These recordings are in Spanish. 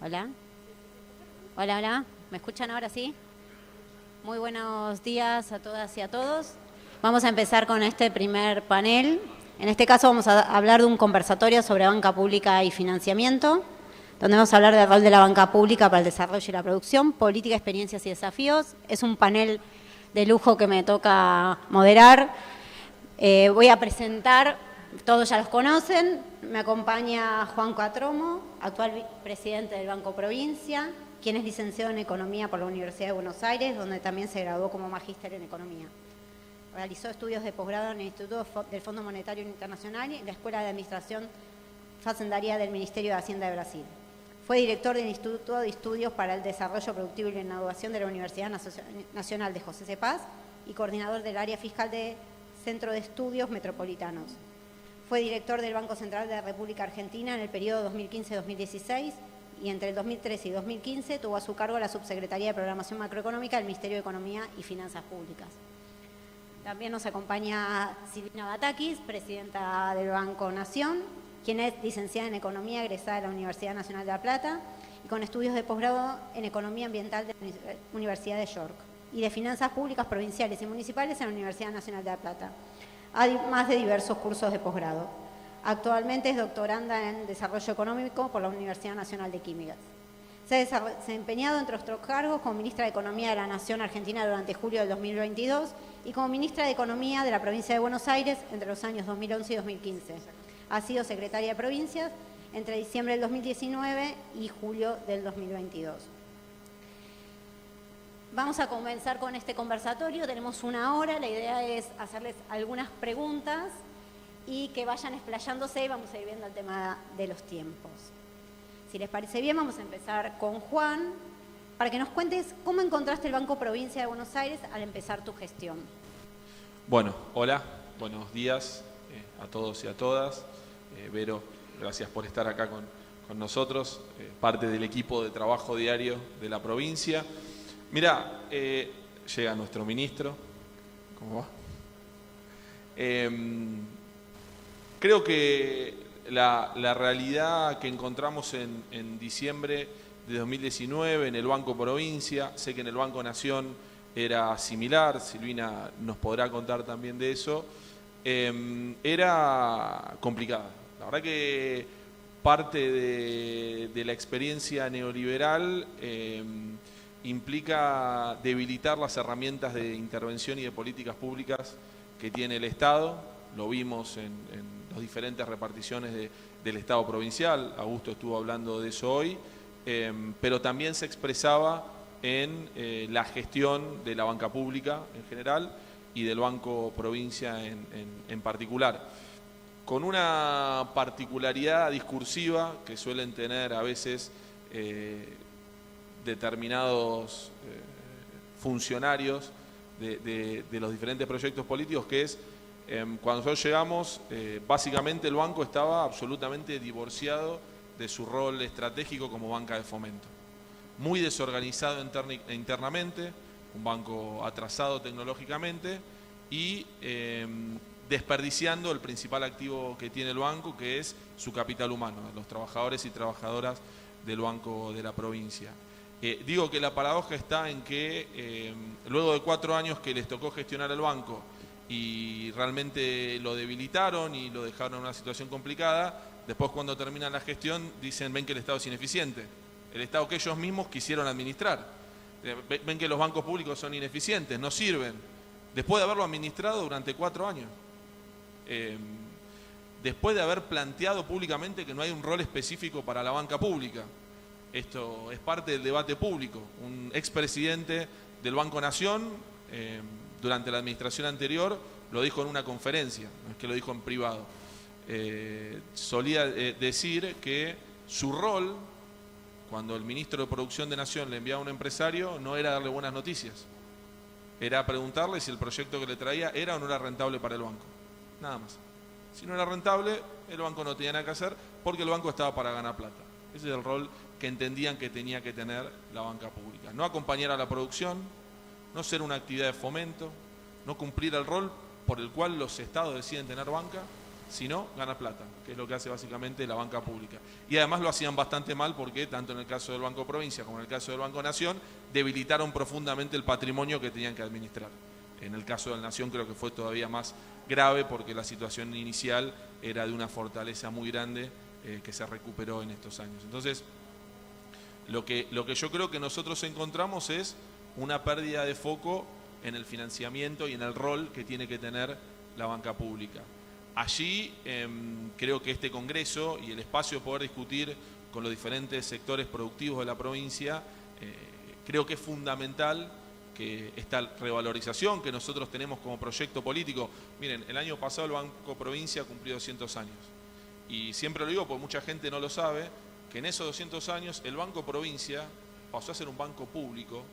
Hola. Hola, hola. ¿Me escuchan ahora sí? Muy buenos días a todas y a todos. Vamos a empezar con este primer panel. En este caso vamos a hablar de un conversatorio sobre banca pública y financiamiento, donde vamos a hablar del rol de la banca pública para el desarrollo y la producción, política, experiencias y desafíos. Es un panel de lujo que me toca moderar. Voy a presentar, todos ya los conocen, me acompaña Juan Cuatromo, actual presidente del Banco Provincia, quien es licenciado en Economía por la Universidad de Buenos Aires, donde también se graduó como magíster en Economía. Realizó estudios de posgrado en el Instituto del Fondo Monetario Internacional y en la Escuela de Administración Facendaria del Ministerio de Hacienda de Brasil. Fue director del Instituto de Estudios para el Desarrollo Productivo y la Innovación de la Universidad Nacional de José C. Paz y coordinador del área fiscal de Centro de Estudios Metropolitanos. Fue director del Banco Central de la República Argentina en el periodo 2015-2016 y entre el 2013 y 2015 tuvo a su cargo la Subsecretaría de Programación Macroeconómica del Ministerio de Economía y Finanzas Públicas. También nos acompaña Silvina Batakis, presidenta del Banco Nación, quien es licenciada en Economía, egresada de la Universidad Nacional de La Plata y con estudios de posgrado en Economía Ambiental de la Universidad de York y de Finanzas Públicas Provinciales y Municipales en la Universidad Nacional de La Plata, además de diversos cursos de posgrado. Actualmente es doctoranda en Desarrollo Económico por la Universidad Nacional de Química. Se ha desempeñado entre otros cargos como ministra de Economía de la Nación Argentina durante julio del 2022 y como ministra de Economía de la Provincia de Buenos Aires entre los años 2011 y 2015. Ha sido secretaria de Provincias entre diciembre del 2019 y julio del 2022. Vamos a comenzar con este conversatorio, tenemos una hora, la idea es hacerles algunas preguntas y que vayan explayándose y vamos a ir viendo el tema de los tiempos. Si les parece bien, vamos a empezar con Juan, para que nos cuentes cómo encontraste el Banco Provincia de Buenos Aires al empezar tu gestión. Bueno, hola, buenos días a todos y a todas. Vero, gracias por estar acá con nosotros, parte del equipo de trabajo diario de la provincia. Mirá, llega nuestro ministro. ¿Cómo va? Creo que la realidad que encontramos en diciembre de 2019 en el Banco Provincia, sé que en el Banco Nación era similar, Silvina nos podrá contar también de eso, era complicada. La verdad que parte de la experiencia neoliberal implica debilitar las herramientas de intervención y de políticas públicas que tiene el Estado. Lo vimos en las diferentes reparticiones del Estado provincial, Augusto estuvo hablando de eso hoy, pero también se expresaba en la gestión de la banca pública en general y del Banco Provincia en particular, con una particularidad discursiva que suelen tener a veces determinados funcionarios de los diferentes proyectos políticos, que es cuando nosotros llegamos, básicamente el banco estaba absolutamente divorciado de su rol estratégico como banca de fomento. Muy desorganizado internamente, un banco atrasado tecnológicamente y desperdiciando el principal activo que tiene el banco, que es su capital humano, los trabajadores y trabajadoras del Banco de la Provincia. Digo que la paradoja está en que luego de 4 años que les tocó gestionar el banco y realmente lo debilitaron y lo dejaron en una situación complicada, después cuando terminan la gestión dicen, ven que el Estado es ineficiente, el Estado que ellos mismos quisieron administrar, ven que los bancos públicos son ineficientes, no sirven, después de haberlo administrado durante 4 años, después de haber planteado públicamente que no hay un rol específico para la banca pública. Esto es parte del debate público. Un expresidente del Banco Nación, durante la administración anterior, lo dijo en una conferencia, no es que lo dijo en privado. Solía decir que su rol, cuando el ministro de Producción de Nación le enviaba a un empresario, no era darle buenas noticias, era preguntarle si el proyecto que le traía era o no era rentable para el banco. Nada más. Si no era rentable, el banco no tenía nada que hacer porque el banco estaba para ganar plata. Ese es el rol que entendían que tenía que tener la banca pública. No acompañar a la producción, no ser una actividad de fomento, no cumplir el rol por el cual los estados deciden tener banca, Si no, ganas plata, que es lo que hace básicamente la banca pública. Y además lo hacían bastante mal porque, tanto en el caso del Banco Provincia como en el caso del Banco Nación, debilitaron profundamente el patrimonio que tenían que administrar. En el caso del Nación creo que fue todavía más grave porque la situación inicial era de una fortaleza muy grande que se recuperó en estos años. Entonces, lo que yo creo que nosotros encontramos es una pérdida de foco en el financiamiento y en el rol que tiene que tener la banca pública. Allí creo que este Congreso y el espacio de poder discutir con los diferentes sectores productivos de la provincia, creo que es fundamental que esta revalorización que nosotros tenemos como proyecto político. Miren, el año pasado el Banco Provincia cumplió 200 años. Y siempre lo digo porque mucha gente no lo sabe, que en esos 200 años el Banco Provincia pasó a ser un banco público,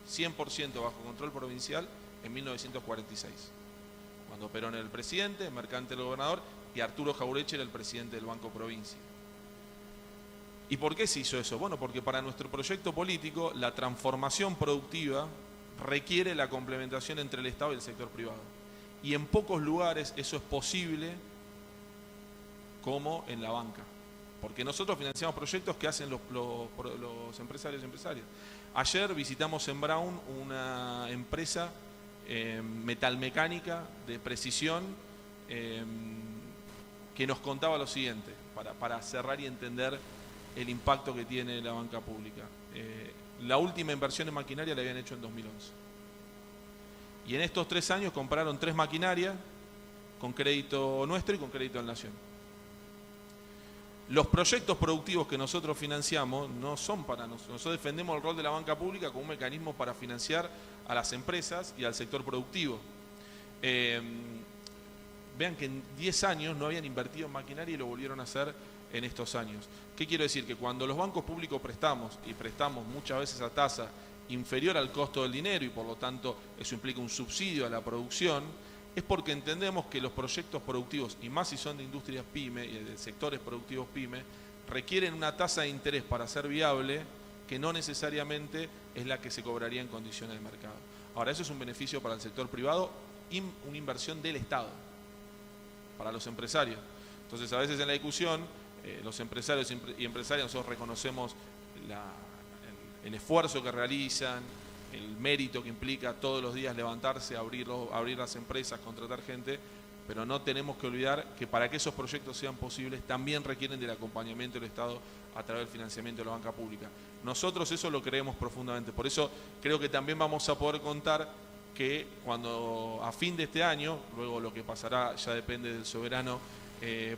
100% bajo control provincial, en 1946. Cuando Perón era el presidente, Mercante el gobernador y Arturo Jauretche era el presidente del Banco Provincia. ¿Y por qué se hizo eso? Bueno, porque para nuestro proyecto político la transformación productiva requiere la complementación entre el Estado y el sector privado. Y en pocos lugares eso es posible como en la banca. Porque nosotros financiamos proyectos que hacen los empresarios y empresarias. Ayer visitamos en Brown una empresa metalmecánica de precisión que nos contaba lo siguiente, para cerrar y entender el impacto que tiene la banca pública. La última inversión en maquinaria la habían hecho en 2011. Y en estos 3 años compraron 3 maquinarias con crédito nuestro y con crédito de la Nación. Los proyectos productivos que nosotros financiamos no son para nosotros. Nosotros defendemos el rol de la banca pública como un mecanismo para financiar a las empresas y al sector productivo. Vean que en 10 años no habían invertido en maquinaria y lo volvieron a hacer en estos años. ¿Qué quiero decir? Que cuando los bancos públicos prestamos, y prestamos muchas veces a tasa inferior al costo del dinero y por lo tanto eso implica un subsidio a la producción, es porque entendemos que los proyectos productivos, y más si son de industrias PYME y de sectores productivos PYME, requieren una tasa de interés para ser viable que no necesariamente es la que se cobraría en condiciones de mercado. Ahora, eso es un beneficio para el sector privado y una inversión del Estado, para los empresarios. Entonces, a veces en la discusión, los empresarios y empresarias, nosotros reconocemos el esfuerzo que realizan, el mérito que implica todos los días levantarse, abrir las empresas, contratar gente, pero no tenemos que olvidar que para que esos proyectos sean posibles también requieren del acompañamiento del Estado a través del financiamiento de la banca pública. Nosotros eso lo creemos profundamente, por eso creo que también vamos a poder contar que cuando a fin de este año, luego lo que pasará ya depende del soberano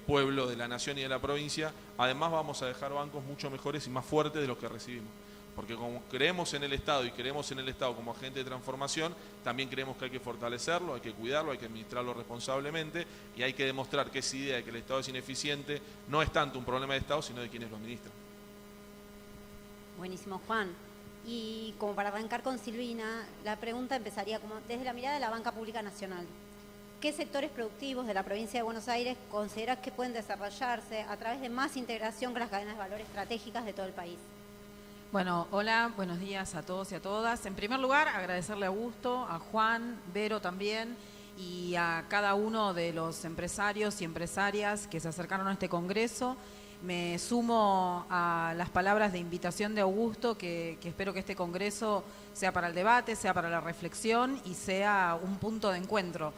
pueblo, de la nación y de la provincia, además vamos a dejar bancos mucho mejores y más fuertes de los que recibimos. Porque como creemos en el Estado y creemos en el Estado como agente de transformación, también creemos que hay que fortalecerlo, hay que cuidarlo, hay que administrarlo responsablemente y hay que demostrar que esa idea de que el Estado es ineficiente no es tanto un problema de Estado, sino de quienes lo administran. Buenísimo, Juan. Y como para arrancar con Silvina, la pregunta empezaría como desde la mirada de la banca pública nacional. ¿Qué sectores productivos de la provincia de Buenos Aires consideras que pueden desarrollarse a través de más integración con las cadenas de valor estratégicas de todo el país? Bueno, hola, buenos días a todos y a todas. En primer lugar, agradecerle a Augusto, a Juan, Vero también, y a cada uno de los empresarios y empresarias que se acercaron a este congreso. Me sumo a las palabras de invitación de Augusto, que espero que este congreso sea para el debate, sea para la reflexión y sea un punto de encuentro.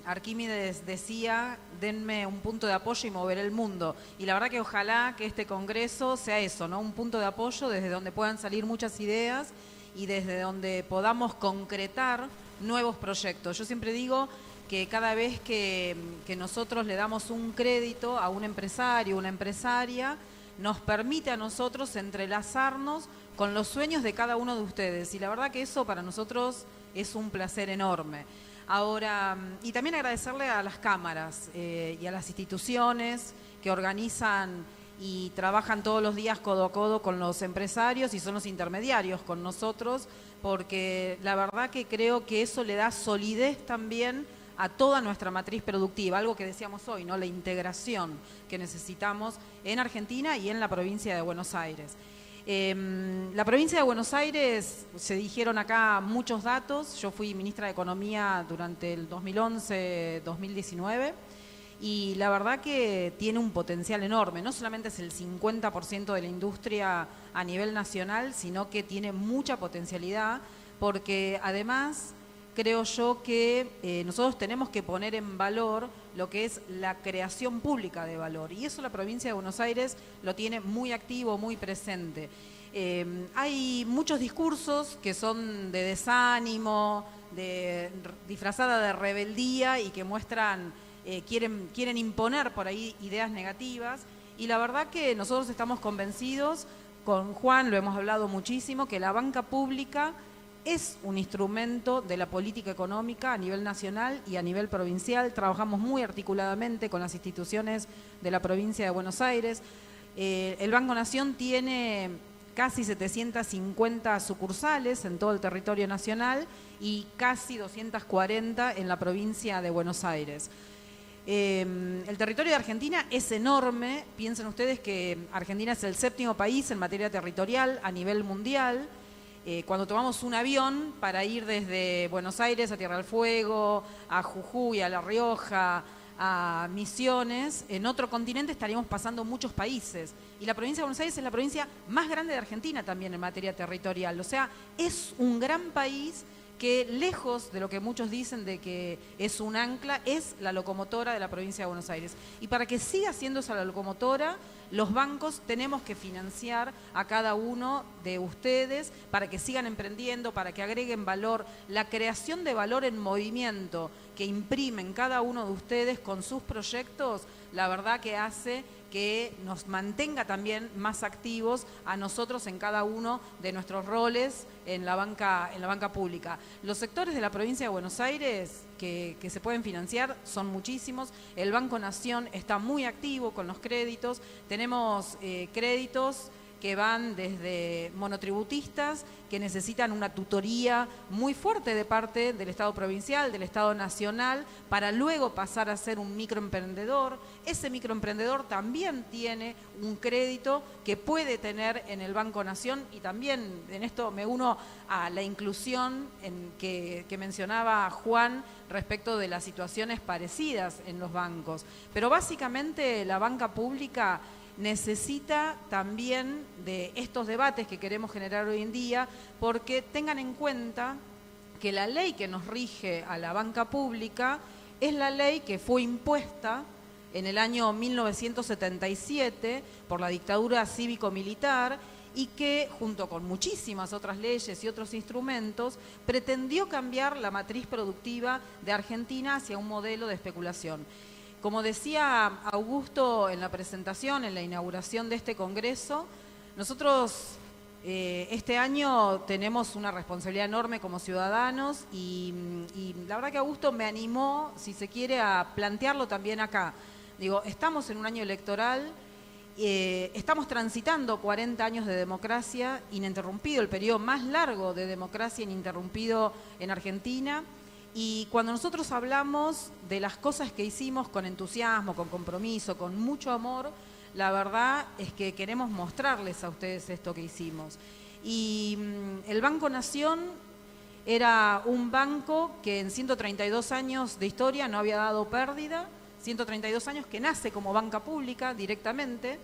Arquímedes decía, denme un punto de apoyo y moveré el mundo. Y la verdad que ojalá que este congreso sea eso, ¿no? Un punto de apoyo desde donde puedan salir muchas ideas y desde donde podamos concretar nuevos proyectos. Yo siempre digo que cada vez que nosotros le damos un crédito a un empresario, una empresaria, nos permite a nosotros entrelazarnos con los sueños de cada uno de ustedes. Y la verdad que eso para nosotros es un placer enorme. Ahora, y también agradecerle a las cámaras y a las instituciones que organizan y trabajan todos los días codo a codo con los empresarios y son los intermediarios con nosotros, porque la verdad que creo que eso le da solidez también a toda nuestra matriz productiva, algo que decíamos hoy, ¿no? La integración que necesitamos en Argentina y en la provincia de Buenos Aires. La provincia de Buenos Aires, se dijeron acá muchos datos. Yo fui ministra de Economía durante el 2011-2019 y la verdad que tiene un potencial enorme. No solamente es el 50% de la industria a nivel nacional, sino que tiene mucha potencialidad, porque además creo yo que nosotros tenemos que poner en valor lo que es la creación pública de valor, y eso la provincia de Buenos Aires lo tiene muy activo, muy presente. Hay muchos discursos que son de desánimo, disfrazada de rebeldía y que muestran, quieren imponer por ahí ideas negativas, y la verdad que nosotros estamos convencidos, con Juan lo hemos hablado muchísimo, que la banca pública es un instrumento de la política económica a nivel nacional y a nivel provincial. Trabajamos muy articuladamente con las instituciones de la provincia de Buenos Aires. El Banco Nación tiene casi 750 sucursales en todo el territorio nacional y casi 240 en la provincia de Buenos Aires. El territorio de Argentina es enorme. Piensen ustedes que Argentina es el 7º país en materia territorial a nivel mundial. Cuando tomamos un avión para ir desde Buenos Aires a Tierra del Fuego, a Jujuy, a La Rioja, a Misiones, en otro continente estaríamos pasando muchos países. Y la provincia de Buenos Aires es la provincia más grande de Argentina también en materia territorial. O sea, es un gran país que, lejos de lo que muchos dicen de que es un ancla, es la locomotora de la provincia de Buenos Aires. Y para que siga siendo esa la locomotora, los bancos tenemos que financiar a cada uno de ustedes para que sigan emprendiendo, para que agreguen valor. La creación de valor en movimiento que imprimen cada uno de ustedes con sus proyectos, la verdad que hace que nos mantenga también más activos a nosotros en cada uno de nuestros roles en la banca pública. Los sectores de la provincia de Buenos Aires que se pueden financiar son muchísimos. El Banco Nación está muy activo con los créditos. Tenemos créditos que van desde monotributistas que necesitan una tutoría muy fuerte de parte del Estado provincial, del Estado nacional, para luego pasar a ser un microemprendedor. Ese microemprendedor también tiene un crédito que puede tener en el Banco Nación, y también en esto me uno a la inclusión que mencionaba Juan respecto de las situaciones parecidas en los bancos. Pero básicamente la banca pública necesita también de estos debates que queremos generar hoy en día, porque tengan en cuenta que la ley que nos rige a la banca pública es la ley que fue impuesta en el año 1977 por la dictadura cívico-militar, y que, junto con muchísimas otras leyes y otros instrumentos, pretendió cambiar la matriz productiva de Argentina hacia un modelo de especulación. Como decía Augusto en la presentación, en la inauguración de este congreso, nosotros este año tenemos una responsabilidad enorme como ciudadanos, y la verdad que Augusto me animó, si se quiere, a plantearlo también acá. Digo, estamos en un año electoral, estamos transitando 40 años de democracia ininterrumpido, el periodo más largo de democracia ininterrumpido en Argentina. Y cuando nosotros hablamos de las cosas que hicimos con entusiasmo, con compromiso, con mucho amor, la verdad es que queremos mostrarles a ustedes esto que hicimos. Y el Banco Nación era un banco que en 132 años de historia no había dado pérdida, 132 años que nace como banca pública directamente,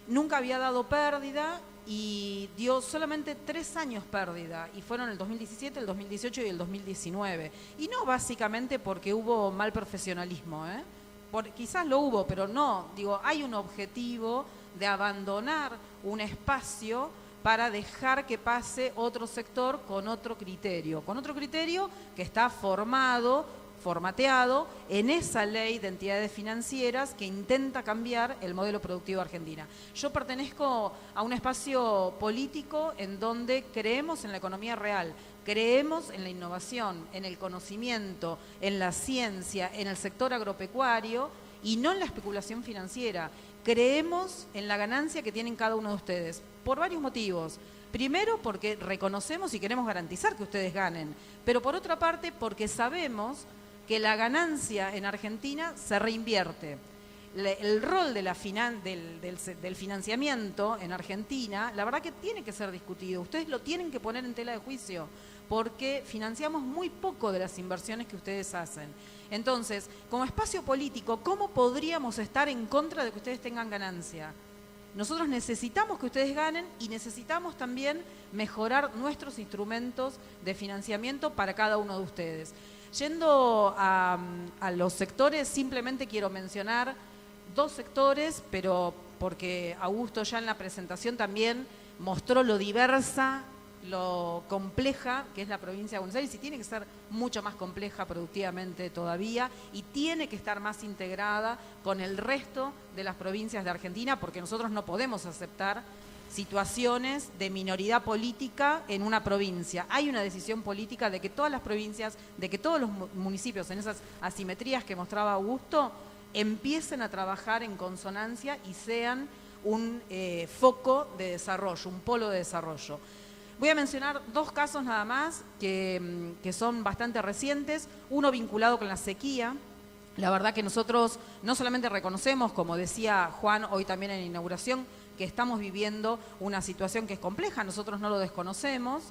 nunca había dado pérdida, y dio solamente 3 años pérdida, y fueron el 2017, el 2018 y el 2019. Y no básicamente porque hubo mal profesionalismo, quizás lo hubo, pero no, digo, hay un objetivo de abandonar un espacio para dejar que pase otro sector con otro criterio que está formateado en esa ley de entidades financieras que intenta cambiar el modelo productivo de Argentina. Yo pertenezco a un espacio político en donde creemos en la economía real, creemos en la innovación, en el conocimiento, en la ciencia, en el sector agropecuario, y no en la especulación financiera. Creemos en la ganancia que tienen cada uno de ustedes, por varios motivos. Primero, porque reconocemos y queremos garantizar que ustedes ganen, pero por otra parte, porque sabemos que la ganancia en Argentina se reinvierte. el rol de del financiamiento en Argentina, la verdad que tiene que ser discutido. Ustedes lo tienen que poner en tela de juicio, porque financiamos muy poco de las inversiones que ustedes hacen. Entonces, como espacio político, ¿cómo podríamos estar en contra de que ustedes tengan ganancia? Nosotros necesitamos que ustedes ganen y necesitamos también mejorar nuestros instrumentos de financiamiento para cada uno de ustedes. Yendo a los sectores, simplemente quiero mencionar 2 sectores, pero porque Augusto ya en la presentación también mostró lo diversa, lo compleja que es la provincia de Buenos Aires, y tiene que ser mucho más compleja productivamente todavía, y tiene que estar más integrada con el resto de las provincias de Argentina, porque nosotros no podemos aceptar situaciones de minoridad política en una provincia. Hay una decisión política de que todas las provincias, de que todos los municipios, en esas asimetrías que mostraba Augusto, empiecen a trabajar en consonancia y sean un foco de desarrollo, un polo de desarrollo. Voy a mencionar 2 casos nada más que son bastante recientes, uno vinculado con la sequía. La verdad que nosotros no solamente reconocemos, como decía Juan hoy también en la inauguración, que estamos viviendo una situación que es compleja, nosotros no lo desconocemos,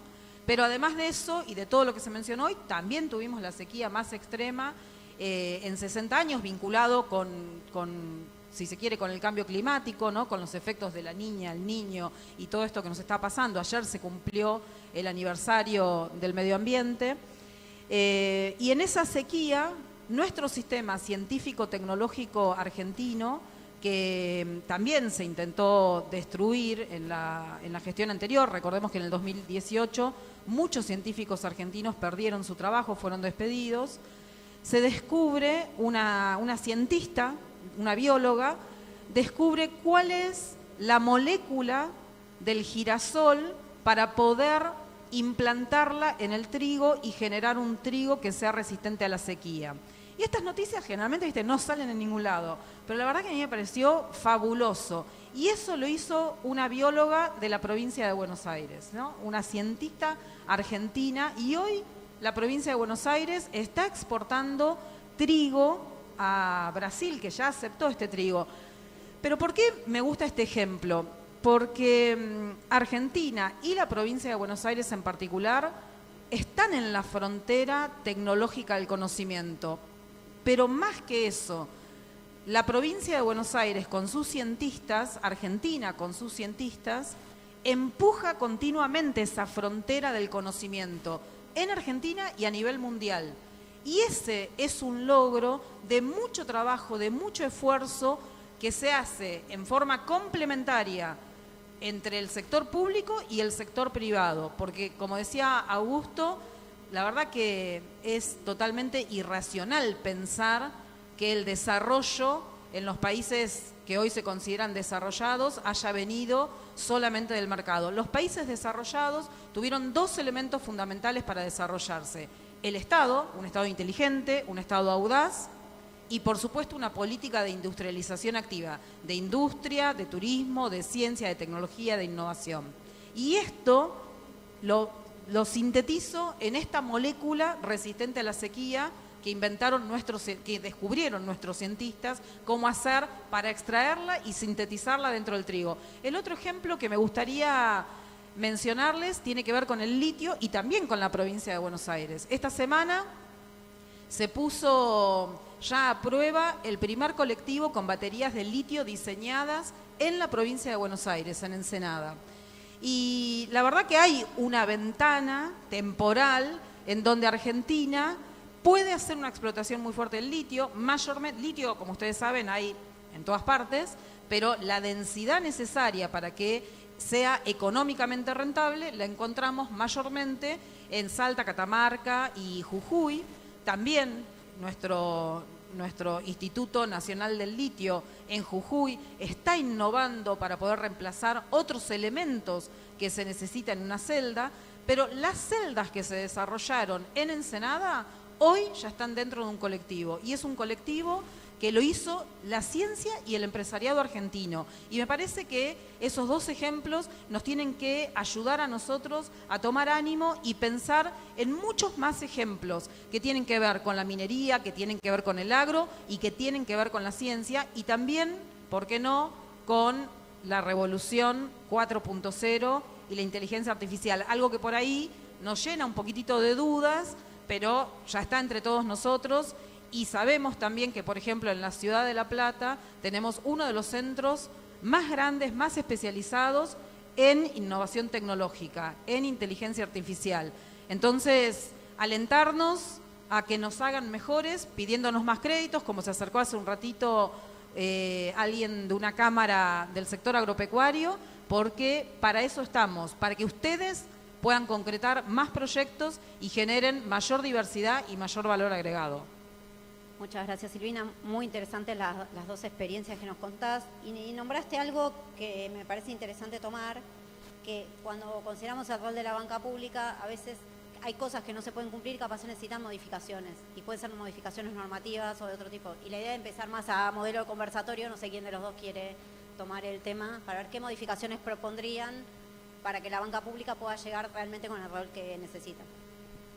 pero además de eso y de todo lo que se mencionó hoy, también tuvimos la sequía más extrema en 60 años, vinculado con, si se quiere, con el cambio climático, ¿no? Con los efectos de la niña, el niño y todo esto que nos está pasando. Ayer se cumplió el aniversario del medio ambiente y en esa sequía nuestro sistema científico-tecnológico argentino, que también se intentó destruir en la gestión anterior, recordemos que en el 2018 muchos científicos argentinos perdieron su trabajo, fueron despedidos, se descubre una cientista, una bióloga, descubre cuál es la molécula del girasol para poder implantarla en el trigo y generar un trigo que sea resistente a la sequía. Y estas noticias generalmente, ¿viste?, no salen en ningún lado, pero la verdad que a mí me pareció fabuloso. Y eso lo hizo una bióloga de la provincia de Buenos Aires, ¿no? Una cientista argentina, y hoy la provincia de Buenos Aires está exportando trigo a Brasil, que ya aceptó este trigo. Pero ¿por qué me gusta este ejemplo? Porque Argentina y la provincia de Buenos Aires en particular están en la frontera tecnológica del conocimiento. Pero más que eso, la provincia de Buenos Aires con sus cientistas, Argentina con sus cientistas, empuja continuamente esa frontera del conocimiento en Argentina y a nivel mundial. Y ese es un logro de mucho trabajo, de mucho esfuerzo que se hace en forma complementaria entre el sector público y el sector privado. Porque, como decía Augusto, la verdad que es totalmente irracional pensar que el desarrollo en los países que hoy se consideran desarrollados haya venido solamente del mercado. Los países desarrollados tuvieron 2 elementos fundamentales para desarrollarse: el Estado, un Estado inteligente, un Estado audaz, y por supuesto una política de industrialización activa, de industria, de turismo, de ciencia, de tecnología, de innovación. Y esto lo sintetizo en esta molécula resistente a la sequía que descubrieron nuestros cientistas cómo hacer para extraerla y sintetizarla dentro del trigo. El otro ejemplo que me gustaría mencionarles tiene que ver con el litio y también con la provincia de Buenos Aires. Esta semana se puso ya a prueba el primer colectivo con baterías de litio diseñadas en la provincia de Buenos Aires, en Ensenada. Y la verdad que hay una ventana temporal en donde Argentina puede hacer una explotación muy fuerte del litio. Mayormente, litio, como ustedes saben, hay en todas partes, pero la densidad necesaria para que sea económicamente rentable la encontramos mayormente en Salta, Catamarca y Jujuy. También nuestro Instituto Nacional del Litio en Jujuy está innovando para poder reemplazar otros elementos que se necesitan en una celda, pero las celdas que se desarrollaron en Ensenada hoy ya están dentro de un colectivo, y es un colectivo que lo hizo la ciencia y el empresariado argentino. Y me parece que esos dos ejemplos nos tienen que ayudar a nosotros a tomar ánimo y pensar en muchos más ejemplos que tienen que ver con la minería, que tienen que ver con el agro y que tienen que ver con la ciencia y también, ¿por qué no?, con la revolución 4.0 y la inteligencia artificial. Algo que por ahí nos llena un poquitito de dudas, pero ya está entre todos nosotros. Y sabemos también que, por ejemplo, en la ciudad de La Plata tenemos uno de los centros más grandes, más especializados en innovación tecnológica, en inteligencia artificial. Entonces, alentarnos a que nos hagan mejores, pidiéndonos más créditos, como se acercó hace un ratito alguien de una cámara del sector agropecuario, porque para eso estamos, para que ustedes puedan concretar más proyectos y generen mayor diversidad y mayor valor agregado. Muchas gracias, Silvina. Muy interesantes las dos experiencias que nos contás. Y nombraste algo que me parece interesante tomar, que cuando consideramos el rol de la banca pública, a veces hay cosas que no se pueden cumplir, capaz necesitan modificaciones. Y pueden ser modificaciones normativas o de otro tipo. Y la idea de empezar más a modelo de conversatorio, no sé quién de los dos quiere tomar el tema, para ver qué modificaciones propondrían para que la banca pública pueda llegar realmente con el rol que necesita.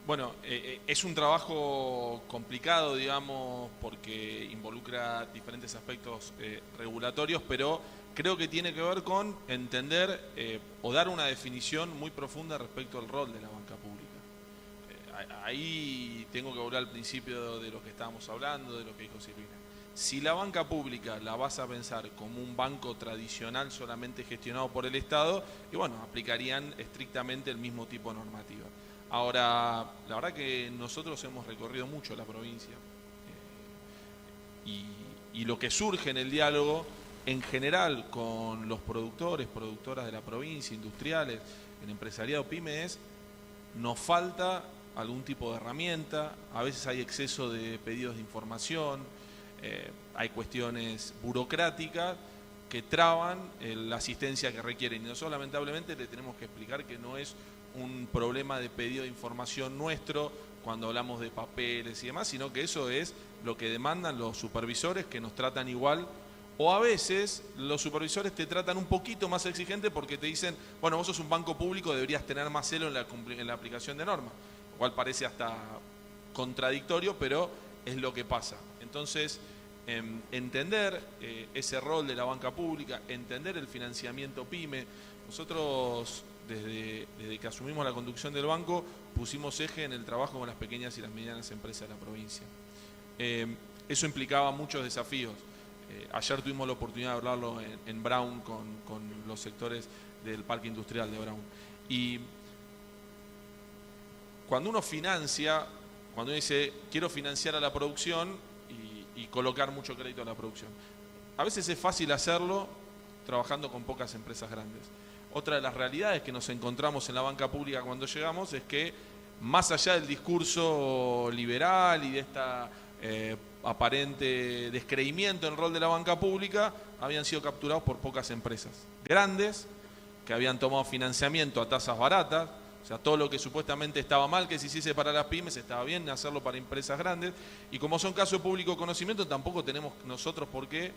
Bueno, es un trabajo complicado, digamos, porque involucra diferentes aspectos regulatorios, pero creo que tiene que ver con entender o dar una definición muy profunda respecto al rol de la banca pública. Ahí tengo que volver al principio de lo que estábamos hablando, de lo que dijo Silvina. Si la banca pública la vas a pensar como un banco tradicional solamente gestionado por el Estado, y bueno, aplicarían estrictamente el mismo tipo de normativa. Ahora, la verdad que nosotros hemos recorrido mucho la provincia y lo que surge en el diálogo en general con los productores, productoras de la provincia, industriales, el empresariado pyme es, nos falta algún tipo de herramienta, a veces hay exceso de pedidos de información, hay cuestiones burocráticas que traban la asistencia que requieren y nosotros lamentablemente le tenemos que explicar que no es un problema de pedido de información nuestro cuando hablamos de papeles y demás, sino que eso es lo que demandan los supervisores que nos tratan igual, o a veces los supervisores te tratan un poquito más exigente porque te dicen, bueno, vos sos un banco público, deberías tener más celo en la aplicación de normas, lo cual parece hasta contradictorio, pero es lo que pasa. Entonces, entender ese rol de la banca pública, entender el financiamiento PYME, nosotros desde que asumimos la conducción del banco, pusimos eje en el trabajo con las pequeñas y las medianas empresas de la provincia. Eso implicaba muchos desafíos. Ayer tuvimos la oportunidad de hablarlo en Brown con los sectores del parque industrial de Brown. Y cuando uno financia, cuando uno dice quiero financiar a la producción y colocar mucho crédito a la producción, a veces es fácil hacerlo trabajando con pocas empresas grandes. Otra de las realidades que nos encontramos en la banca pública cuando llegamos es que, más allá del discurso liberal y de esta aparente descreimiento en el rol de la banca pública, habían sido capturados por pocas empresas grandes que habían tomado financiamiento a tasas baratas. O sea, todo lo que supuestamente estaba mal que se hiciese para las pymes, estaba bien hacerlo para empresas grandes. Y como son casos de público conocimiento, tampoco tenemos nosotros por qué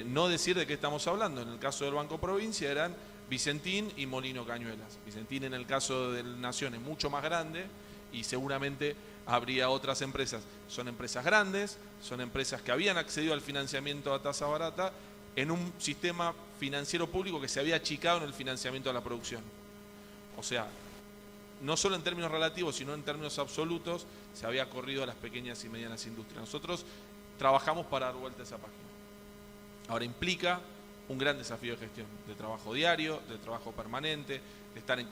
no decir de qué estamos hablando. En el caso del Banco Provincia eran Vicentín y Molino Cañuelas. Vicentín en el caso de Nación es mucho más grande y seguramente habría otras empresas. Son empresas grandes, son empresas que habían accedido al financiamiento a tasa barata en un sistema financiero público que se había achicado en el financiamiento a la producción. O sea, no solo en términos relativos, sino en términos absolutos, se había corrido a las pequeñas y medianas industrias. Nosotros trabajamos para dar vuelta a esa página. Ahora implica un gran desafío de gestión, de trabajo diario, de trabajo permanente, de estar en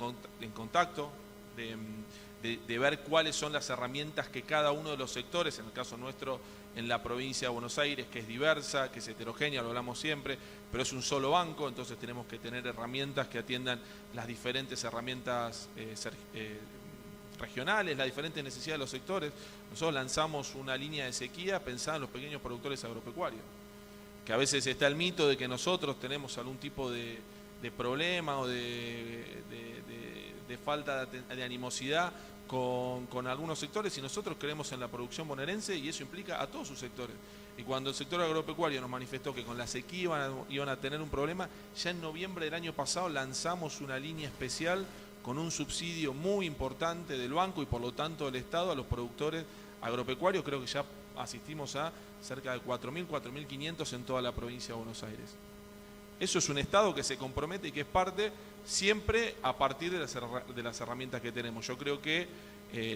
contacto, de ver cuáles son las herramientas que cada uno de los sectores, en el caso nuestro en la provincia de Buenos Aires, que es diversa, que es heterogénea, lo hablamos siempre, pero es un solo banco, entonces tenemos que tener herramientas que atiendan las diferentes herramientas regionales, las diferentes necesidades de los sectores. Nosotros lanzamos una línea de sequía pensada en los pequeños productores agropecuarios, que a veces está el mito de que nosotros tenemos algún tipo de problema o de falta de animosidad con algunos sectores, y nosotros creemos en la producción bonaerense y eso implica a todos sus sectores. Y cuando el sector agropecuario nos manifestó que con la sequía iban a tener un problema, ya en noviembre del año pasado lanzamos una línea especial con un subsidio muy importante del banco y por lo tanto del Estado a los productores agropecuarios. Creo que ya asistimos a cerca de 4.000, 4.500 en toda la provincia de Buenos Aires. Eso es un Estado que se compromete y que es parte siempre a partir de las herramientas que tenemos. Yo creo que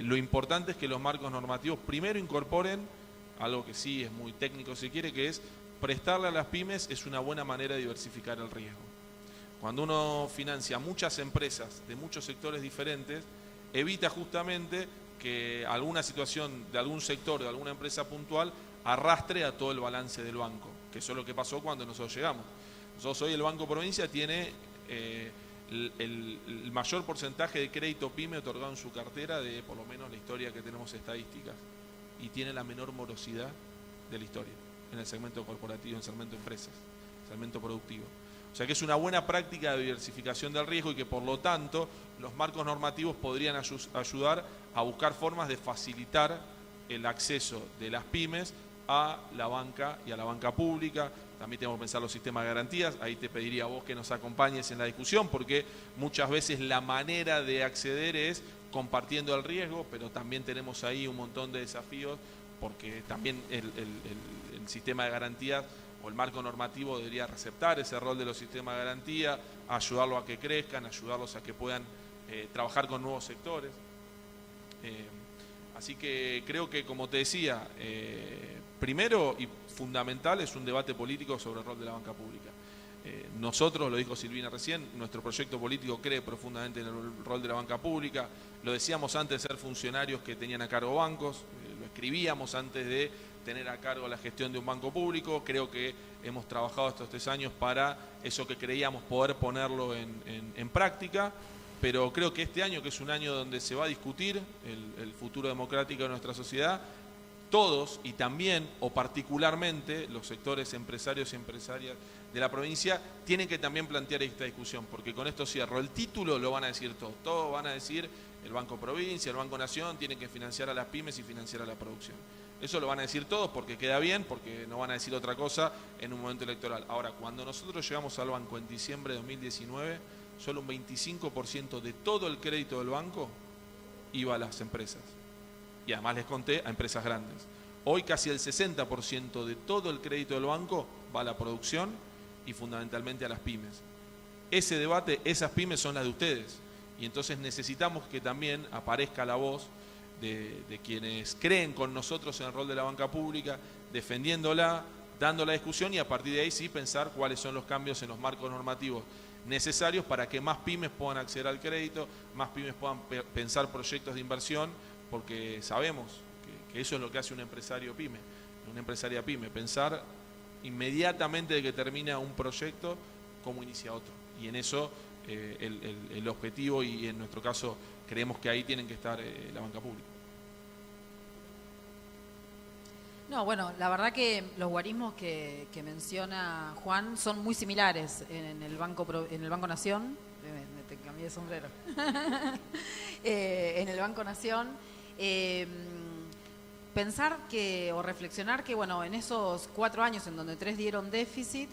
lo importante es que los marcos normativos primero incorporen algo que sí es muy técnico si quiere, que es prestarle a las pymes es una buena manera de diversificar el riesgo. Cuando uno financia muchas empresas de muchos sectores diferentes, evita justamente que alguna situación de algún sector, de alguna empresa puntual, arrastre a todo el balance del banco, que eso es lo que pasó cuando nosotros llegamos. Nosotros hoy el Banco Provincia tiene el mayor porcentaje de crédito pyme otorgado en su cartera de por lo menos la historia que tenemos estadísticas, y tiene la menor morosidad de la historia en el segmento corporativo, en el segmento empresas, segmento productivo. O sea que es una buena práctica de diversificación del riesgo y que por lo tanto los marcos normativos podrían ayudar a buscar formas de facilitar el acceso de las pymes a la banca y a la banca pública. También tenemos que pensar los sistemas de garantías. Ahí te pediría a vos que nos acompañes en la discusión, porque muchas veces la manera de acceder es compartiendo el riesgo, pero también tenemos ahí un montón de desafíos, porque también el sistema de garantías o el marco normativo debería receptar ese rol de los sistemas de garantía, ayudarlos a que crezcan, ayudarlos a que puedan trabajar con nuevos sectores. Así que creo que, como te decía, primero y fundamental es un debate político sobre el rol de la banca pública. Nosotros, lo dijo Silvina recién, nuestro proyecto político cree profundamente en el rol de la banca pública. Lo decíamos antes de ser funcionarios que tenían a cargo bancos, lo escribíamos antes de tener a cargo la gestión de un banco público. Creo que hemos trabajado estos 3 años para eso que creíamos poder ponerlo en práctica, pero creo que este año, que es un año donde se va a discutir el futuro democrático de nuestra sociedad, todos y también o particularmente los sectores empresarios y empresarias de la provincia tienen que también plantear esta discusión, porque con esto cierro. El título lo van a decir todos van a decir el Banco Provincia, el Banco Nación tienen que financiar a las pymes y financiar a la producción. Eso lo van a decir todos porque queda bien, porque no van a decir otra cosa en un momento electoral. Ahora, cuando nosotros llegamos al banco en diciembre de 2019, solo un 25% de todo el crédito del banco iba a las empresas. Y además les conté a empresas grandes. Hoy casi el 60% de todo el crédito del banco va a la producción y fundamentalmente a las pymes. Ese debate, esas pymes son las de ustedes. Y entonces necesitamos que también aparezca la voz de quienes creen con nosotros en el rol de la banca pública, defendiéndola, dando la discusión y a partir de ahí sí pensar cuáles son los cambios en los marcos normativos necesarios para que más pymes puedan acceder al crédito, más pymes puedan pensar proyectos de inversión, porque sabemos que eso es lo que hace un empresario pyme, una empresaria pyme, pensar inmediatamente de que termina un proyecto cómo inicia otro. Y en eso el objetivo, y en nuestro caso creemos que ahí tienen que estar la banca pública. No, bueno, la verdad que los guarismos que menciona Juan son muy similares en el Banco Nación. Te cambié de sombrero. En el Banco Nación. Pensar o reflexionar que, bueno, en esos 4 años en donde 3 dieron déficit,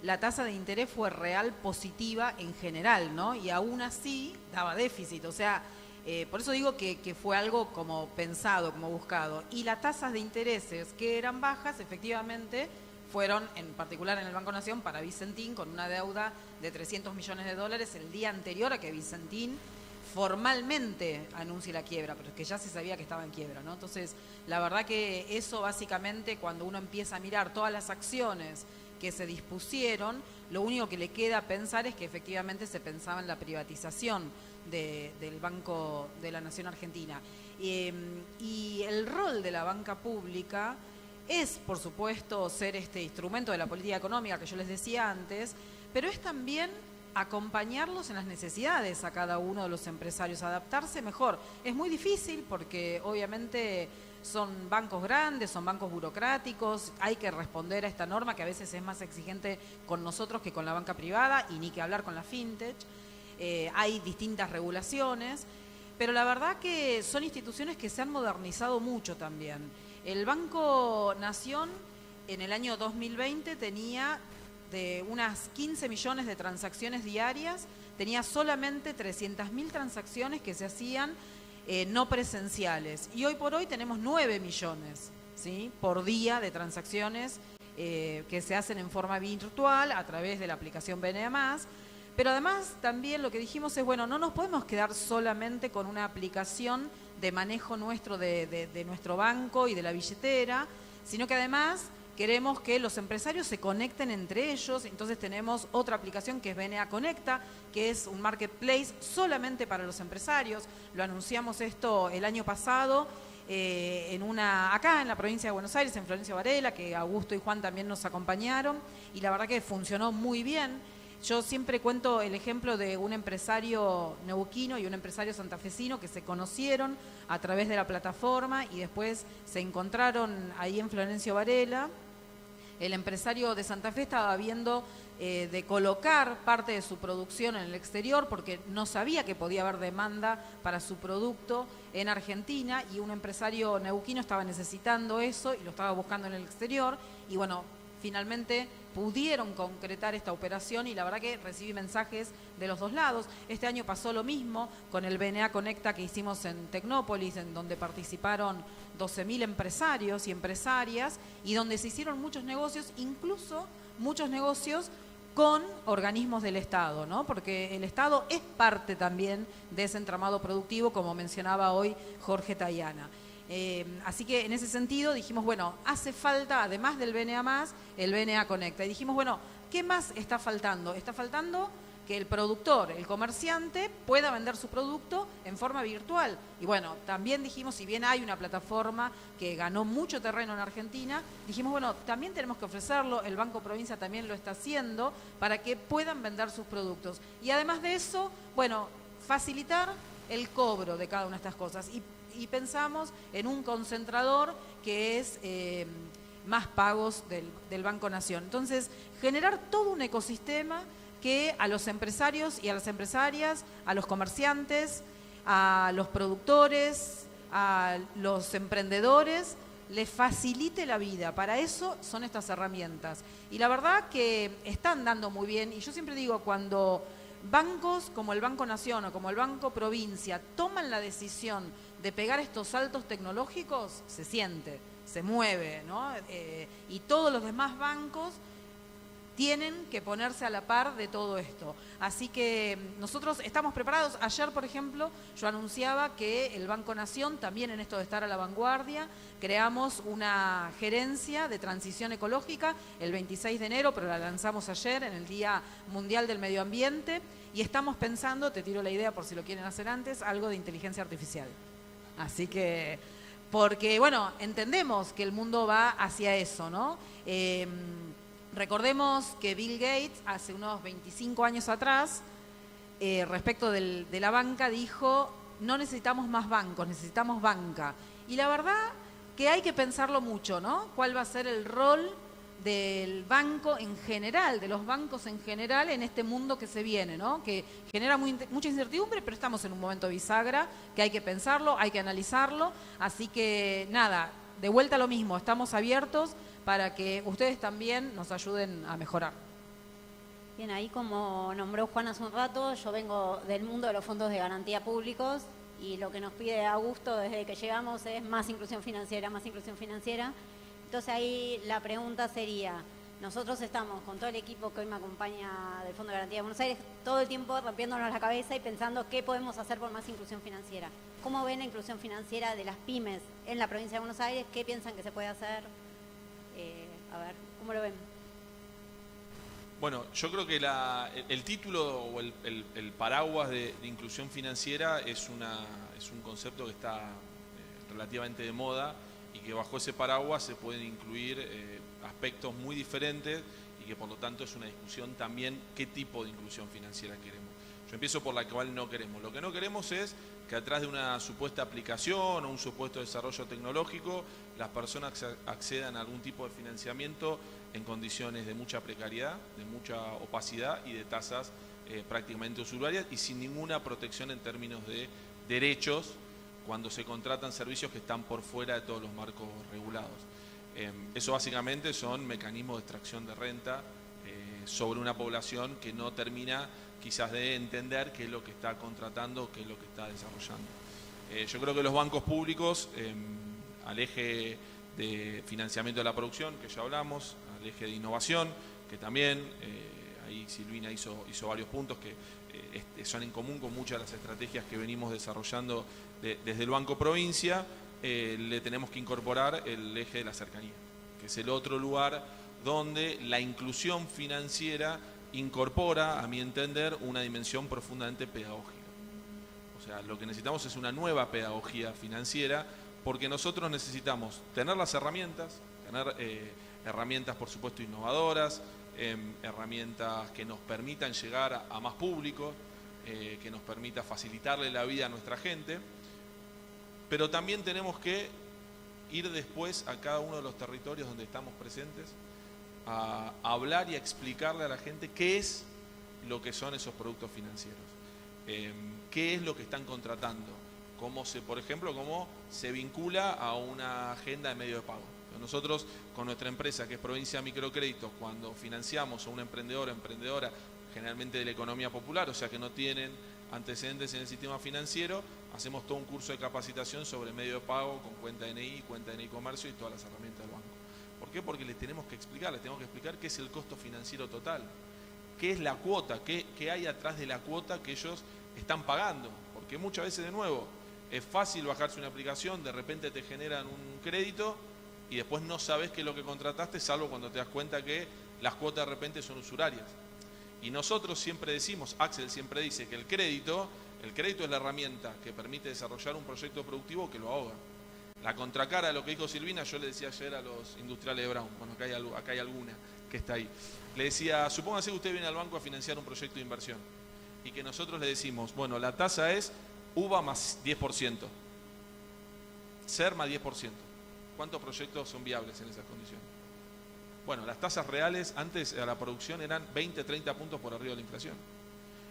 la tasa de interés fue real positiva en general, ¿no? Y aún así daba déficit, o sea, por eso digo que fue algo como pensado, como buscado. Y las tasas de intereses que eran bajas, efectivamente, fueron, en particular en el Banco Nación, para Vicentín, con una deuda de $300 millones el día anterior a que Vicentín formalmente anuncie la quiebra, pero es que ya se sabía que estaba en quiebra, ¿no? Entonces, la verdad que eso básicamente, cuando uno empieza a mirar todas las acciones que se dispusieron, lo único que le queda pensar es que efectivamente se pensaba en la privatización del Banco de la Nación Argentina. Y el rol de la banca pública es, por supuesto, ser este instrumento de la política económica que yo les decía antes, pero es también acompañarlos en las necesidades a cada uno de los empresarios, adaptarse mejor. Es muy difícil porque obviamente son bancos grandes, son bancos burocráticos, hay que responder a esta norma que a veces es más exigente con nosotros que con la banca privada, y ni que hablar con la fintech. Hay distintas regulaciones, pero la verdad que son instituciones que se han modernizado mucho también. El Banco Nación en el año 2020 tenía de unas 15 millones de transacciones diarias, tenía solamente 300.000 transacciones que se hacían no presenciales. Y hoy por hoy tenemos 9 millones, ¿sí?, por día de transacciones que se hacen en forma virtual a través de la aplicación BNA+. Pero además también lo que dijimos es, bueno, no nos podemos quedar solamente con una aplicación de manejo nuestro de nuestro banco y de la billetera, sino que además queremos que los empresarios se conecten entre ellos. Entonces tenemos otra aplicación que es BNA Conecta, que es un marketplace solamente para los empresarios. Lo anunciamos esto el año pasado acá en la provincia de Buenos Aires, en Florencio Varela, que Augusto y Juan también nos acompañaron, y la verdad que funcionó muy bien. Yo siempre cuento el ejemplo de un empresario neuquino y un empresario santafesino que se conocieron a través de la plataforma y después se encontraron ahí en Florencio Varela. El empresario de Santa Fe estaba viendo de colocar parte de su producción en el exterior porque no sabía que podía haber demanda para su producto en Argentina, y un empresario neuquino estaba necesitando eso y lo estaba buscando en el exterior, y bueno, finalmente pudieron concretar esta operación y la verdad que recibí mensajes de los dos lados. Este año pasó lo mismo con el BNA Conecta que hicimos en Tecnópolis, en donde participaron 12.000 empresarios y empresarias y donde se hicieron muchos negocios, incluso muchos negocios con organismos del Estado, ¿no? Porque el Estado es parte también de ese entramado productivo, como mencionaba hoy Jorge Tayana. Así que en ese sentido dijimos, bueno, hace falta, además del BNA+, el BNA Conecta. Y dijimos, bueno, ¿qué más está faltando? Está faltando que el productor, el comerciante, pueda vender su producto en forma virtual. Y bueno, también dijimos, si bien hay una plataforma que ganó mucho terreno en Argentina, dijimos, bueno, también tenemos que ofrecerlo, el Banco Provincia también lo está haciendo, para que puedan vender sus productos. Y además de eso, bueno, facilitar el cobro de cada una de estas cosas. Y pensamos en un concentrador que es más pagos del Banco Nación. Entonces, generar todo un ecosistema que a los empresarios y a las empresarias, a los comerciantes, a los productores, a los emprendedores, les facilite la vida. Para eso son estas herramientas. Y la verdad que están dando muy bien. Y yo siempre digo, cuando bancos como el Banco Nación o como el Banco Provincia toman la decisión de pegar estos saltos tecnológicos, se siente, se mueve, ¿no? Y todos los demás bancos tienen que ponerse a la par de todo esto. Así que nosotros estamos preparados. Ayer, por ejemplo, yo anunciaba que el Banco Nación, también en esto de estar a la vanguardia, creamos una gerencia de transición ecológica el 26 de enero, pero la lanzamos ayer en el Día Mundial del Medio Ambiente, y estamos pensando, te tiro la idea por si lo quieren hacer antes, algo de inteligencia artificial. Así que, porque, bueno, entendemos que el mundo va hacia eso, ¿no? Recordemos que Bill Gates, hace unos 25 años atrás, respecto de la banca, dijo, no necesitamos más bancos, necesitamos banca. Y la verdad que hay que pensarlo mucho, ¿no? ¿Cuál va a ser el rol del banco en general, de los bancos en general en este mundo que se viene, ¿no? Que genera mucha incertidumbre, pero estamos en un momento bisagra, que hay que pensarlo, hay que analizarlo. Así que, nada, de vuelta a lo mismo, estamos abiertos para que ustedes también nos ayuden a mejorar. Bien, ahí como nombró Juan hace un rato, yo vengo del mundo de los fondos de garantía públicos y lo que nos pide Augusto desde que llegamos es más inclusión financiera, más inclusión financiera. Entonces ahí la pregunta sería, nosotros estamos con todo el equipo que hoy me acompaña del Fondo de Garantía de Buenos Aires, todo el tiempo rompiéndonos la cabeza y pensando qué podemos hacer por más inclusión financiera. ¿Cómo ven la inclusión financiera de las pymes en la provincia de Buenos Aires? ¿Qué piensan que se puede hacer? A ver, ¿cómo lo ven? Bueno, yo creo que el título o el paraguas de inclusión financiera es un concepto que está relativamente de moda y que bajo ese paraguas se pueden incluir aspectos muy diferentes y que por lo tanto es una discusión también qué tipo de inclusión financiera queremos. Yo empiezo por la cual no queremos. Lo que no queremos es que atrás de una supuesta aplicación o un supuesto desarrollo tecnológico las personas accedan a algún tipo de financiamiento en condiciones de mucha precariedad, de mucha opacidad y de tasas prácticamente usurarias y sin ninguna protección en términos de derechos cuando se contratan servicios que están por fuera de todos los marcos regulados. Eso básicamente son mecanismos de extracción de renta sobre una población que no termina quizás de entender qué es lo que está contratando, qué es lo que está desarrollando. Yo creo que los bancos públicos, al eje de financiamiento de la producción, que ya hablamos, al eje de innovación, que también, ahí Silvina hizo varios puntos que son en común con muchas de las estrategias que venimos desarrollando desde el Banco Provincia, le tenemos que incorporar el eje de la cercanía, que es el otro lugar donde la inclusión financiera incorpora, a mi entender, una dimensión profundamente pedagógica. O sea, lo que necesitamos es una nueva pedagogía financiera, porque nosotros necesitamos tener las herramientas, tener herramientas, por supuesto, innovadoras, herramientas que nos permitan llegar a más público, que nos permita facilitarle la vida a nuestra gente, pero también tenemos que ir después a cada uno de los territorios donde estamos presentes a hablar y a explicarle a la gente qué es lo que son esos productos financieros, qué es lo que están contratando, por ejemplo, cómo se vincula a una agenda de medio de pago. Nosotros, con nuestra empresa, que es Provincia Microcréditos, cuando financiamos a un emprendedor o emprendedora, generalmente de la economía popular, o sea que no tienen antecedentes en el sistema financiero, hacemos todo un curso de capacitación sobre medio de pago con cuenta DNI, cuenta DNI Comercio y todas las herramientas del banco. ¿Por qué? Porque les tenemos que explicar qué es el costo financiero total, qué es la cuota, qué hay atrás de la cuota que ellos están pagando. Porque muchas veces, de nuevo, es fácil bajarse una aplicación, de repente te generan un crédito y después no sabes qué es lo que contrataste, salvo cuando te das cuenta que las cuotas de repente son usurarias. Y nosotros siempre decimos, Axel siempre dice que el crédito es la herramienta que permite desarrollar un proyecto productivo que lo ahoga. La contracara de lo que dijo Silvina, yo le decía ayer a los industriales de Brown, bueno, acá hay alguna que está ahí. Le decía, supóngase que usted viene al banco a financiar un proyecto de inversión y que nosotros le decimos, bueno, la tasa es UVA más 10%, SER más 10%. ¿Cuántos proyectos son viables en esas condiciones? Bueno, las tasas reales antes a la producción eran 20, 30 puntos por arriba de la inflación.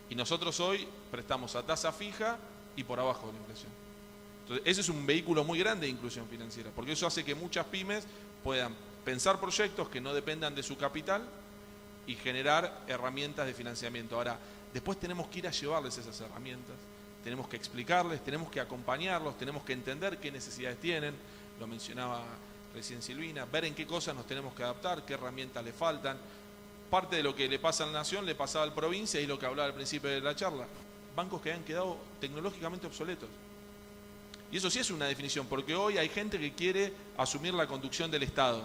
Y nosotros hoy prestamos a tasa fija y por abajo de la inflación. Entonces, ese es un vehículo muy grande de inclusión financiera, porque eso hace que muchas pymes puedan pensar proyectos que no dependan de su capital y generar herramientas de financiamiento. Ahora, después tenemos que ir a llevarles esas herramientas, tenemos que explicarles, tenemos que acompañarlos, tenemos que entender qué necesidades tienen, lo mencionaba recién Silvina, ver en qué cosas nos tenemos que adaptar, qué herramientas le faltan. Parte de lo que le pasa a la Nación le pasaba a la provincia y lo que hablaba al principio de la charla, bancos que han quedado tecnológicamente obsoletos. Y eso sí es una definición, porque hoy hay gente que quiere asumir la conducción del Estado,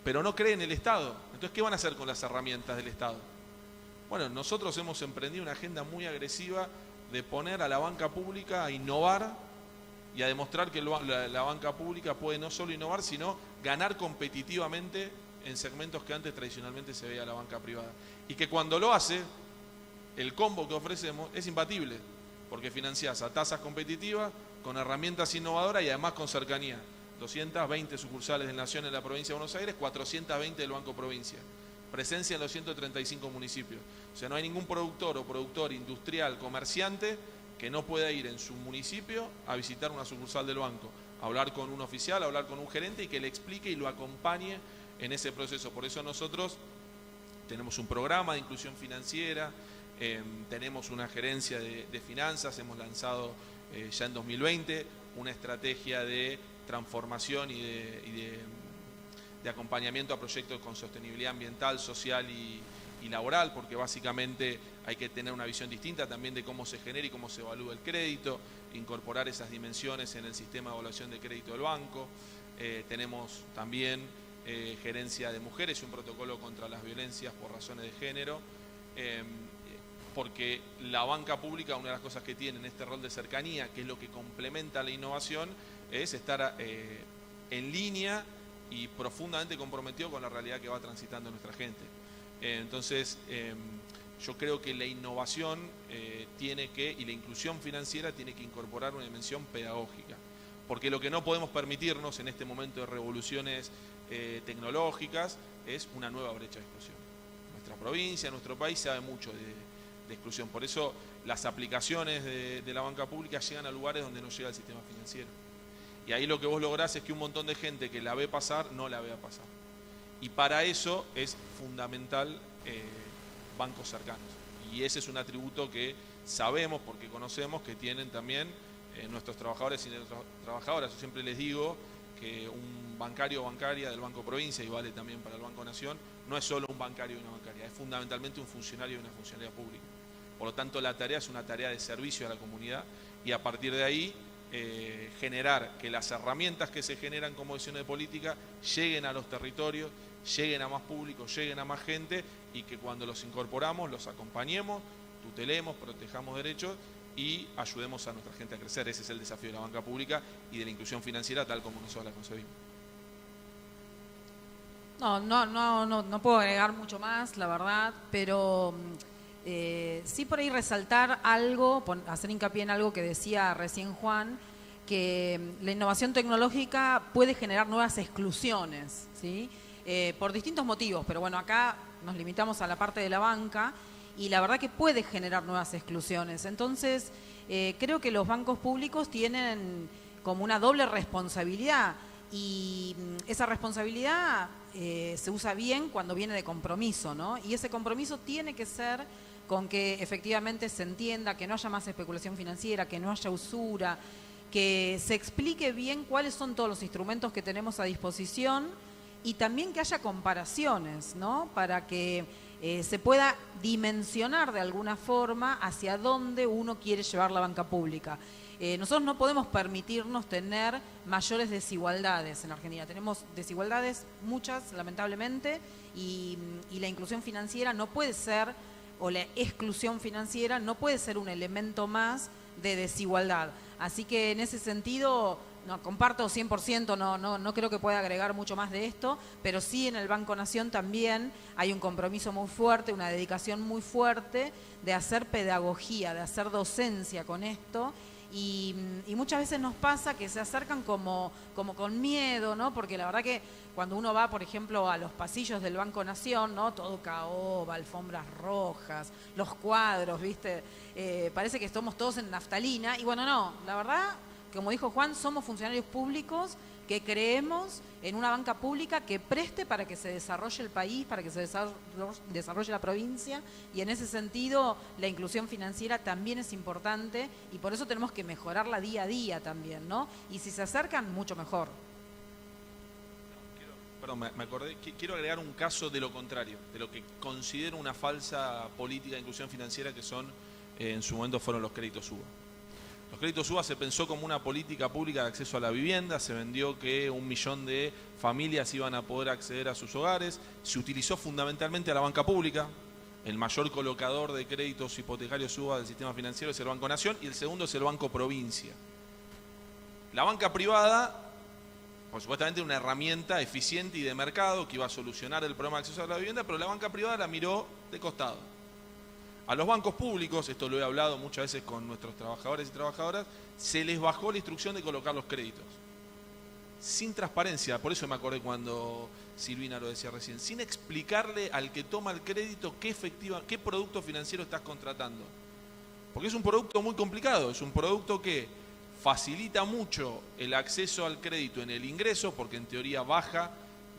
pero no cree en el Estado. Entonces, ¿qué van a hacer con las herramientas del Estado? Bueno, nosotros hemos emprendido una agenda muy agresiva de poner a la banca pública a innovar y a demostrar que la banca pública puede no solo innovar, sino ganar competitivamente en segmentos que antes tradicionalmente se veía la banca privada. Y que cuando lo hace, el combo que ofrecemos es imbatible, porque financiás a tasas competitivas, con herramientas innovadoras y además con cercanía. 220 sucursales de Nación en la provincia de Buenos Aires, 420 del Banco Provincia. Presencia en los 135 municipios. O sea, no hay ningún productor o productor industrial, comerciante, que no pueda ir en su municipio a visitar una sucursal del banco, a hablar con un oficial, a hablar con un gerente y que le explique y lo acompañe en ese proceso. Por eso nosotros tenemos un programa de inclusión financiera, tenemos una gerencia de finanzas, hemos lanzado ya en 2020 una estrategia de transformación y de acompañamiento a proyectos con sostenibilidad ambiental, social y laboral, porque básicamente hay que tener una visión distinta también de cómo se genera y cómo se evalúa el crédito, incorporar esas dimensiones en el sistema de evaluación de crédito del banco. Tenemos también gerencia de mujeres y un protocolo contra las violencias por razones de género, porque la banca pública, una de las cosas que tiene en este rol de cercanía, que es lo que complementa la innovación, es estar en línea y profundamente comprometido con la realidad que va transitando nuestra gente. Entonces, yo creo que la innovación y la inclusión financiera tiene que incorporar una dimensión pedagógica, porque lo que no podemos permitirnos en este momento de revoluciones tecnológicas es una nueva brecha de exclusión. Nuestra provincia, nuestro país sabe mucho de exclusión, por eso las aplicaciones de la banca pública llegan a lugares donde no llega el sistema financiero. Y ahí lo que vos lográs es que un montón de gente que la ve pasar, no la vea pasar. Y para eso es fundamental bancos cercanos. Y ese es un atributo que sabemos, porque conocemos, que tienen también nuestros trabajadores y nuestras trabajadoras. Yo siempre les digo que un bancario o bancaria del Banco Provincia, y vale también para el Banco Nación, no es solo un bancario y una bancaria, es fundamentalmente un funcionario y una funcionaria pública. Por lo tanto, la tarea es una tarea de servicio a la comunidad y a partir de ahí generar que las herramientas que se generan como decisiones de política lleguen a los territorios, lleguen a más público, lleguen a más gente y que cuando los incorporamos los acompañemos, tutelemos, protejamos derechos y ayudemos a nuestra gente a crecer. Ese es el desafío de la banca pública y de la inclusión financiera tal como nosotros la concebimos. No puedo agregar mucho más, la verdad, pero sí por ahí resaltar algo, hacer hincapié en algo que decía recién Juan, que la innovación tecnológica puede generar nuevas exclusiones, ¿sí? Por distintos motivos, pero bueno, acá nos limitamos a la parte de la banca y la verdad que puede generar nuevas exclusiones. Entonces, creo que los bancos públicos tienen como una doble responsabilidad y esa responsabilidad se usa bien cuando viene de compromiso, ¿no? Y ese compromiso tiene que ser con que efectivamente se entienda que no haya más especulación financiera, que no haya usura, que se explique bien cuáles son todos los instrumentos que tenemos a disposición y también que haya comparaciones, ¿no? Para que se pueda dimensionar de alguna forma hacia dónde uno quiere llevar la banca pública. Nosotros no podemos permitirnos tener mayores desigualdades en Argentina. Tenemos desigualdades muchas, lamentablemente, y la inclusión financiera no puede ser, o la exclusión financiera no puede ser un elemento más de desigualdad. Así que en ese sentido, no comparto 100%, no creo que pueda agregar mucho más de esto, pero sí en el Banco Nación también hay un compromiso muy fuerte, una dedicación muy fuerte de hacer pedagogía, de hacer docencia con esto. Y muchas veces nos pasa que se acercan como con miedo, ¿no? Porque la verdad que cuando uno va, por ejemplo, a los pasillos del Banco Nación, ¿no? Todo caoba, alfombras rojas, los cuadros, ¿viste? Parece que estamos todos en naftalina. Y bueno, no, la verdad, como dijo Juan, somos funcionarios públicos que creemos en una banca pública que preste para que se desarrolle el país, para que se desarrolle la provincia, y en ese sentido la inclusión financiera también es importante y por eso tenemos que mejorarla día a día también, ¿no? Y si se acercan, mucho mejor. Perdón, me acordé, quiero agregar un caso de lo contrario, de lo que considero una falsa política de inclusión financiera que son, en su momento fueron los créditos UBA. Los créditos UBA se pensó como una política pública de acceso a la vivienda, se vendió que 1 millón de familias iban a poder acceder a sus hogares, se utilizó fundamentalmente a la banca pública, el mayor colocador de créditos hipotecarios UBA del sistema financiero es el Banco Nación y el segundo es el Banco Provincia. La banca privada, por supuestamente una herramienta eficiente y de mercado que iba a solucionar el problema de acceso a la vivienda, pero la banca privada la miró de costado. A los bancos públicos, esto lo he hablado muchas veces con nuestros trabajadores y trabajadoras, se les bajó la instrucción de colocar los créditos. Sin transparencia, por eso me acordé cuando Silvina lo decía recién, sin explicarle al que toma el crédito qué producto financiero estás contratando. Porque es un producto muy complicado, es un producto que facilita mucho el acceso al crédito en el ingreso, porque en teoría baja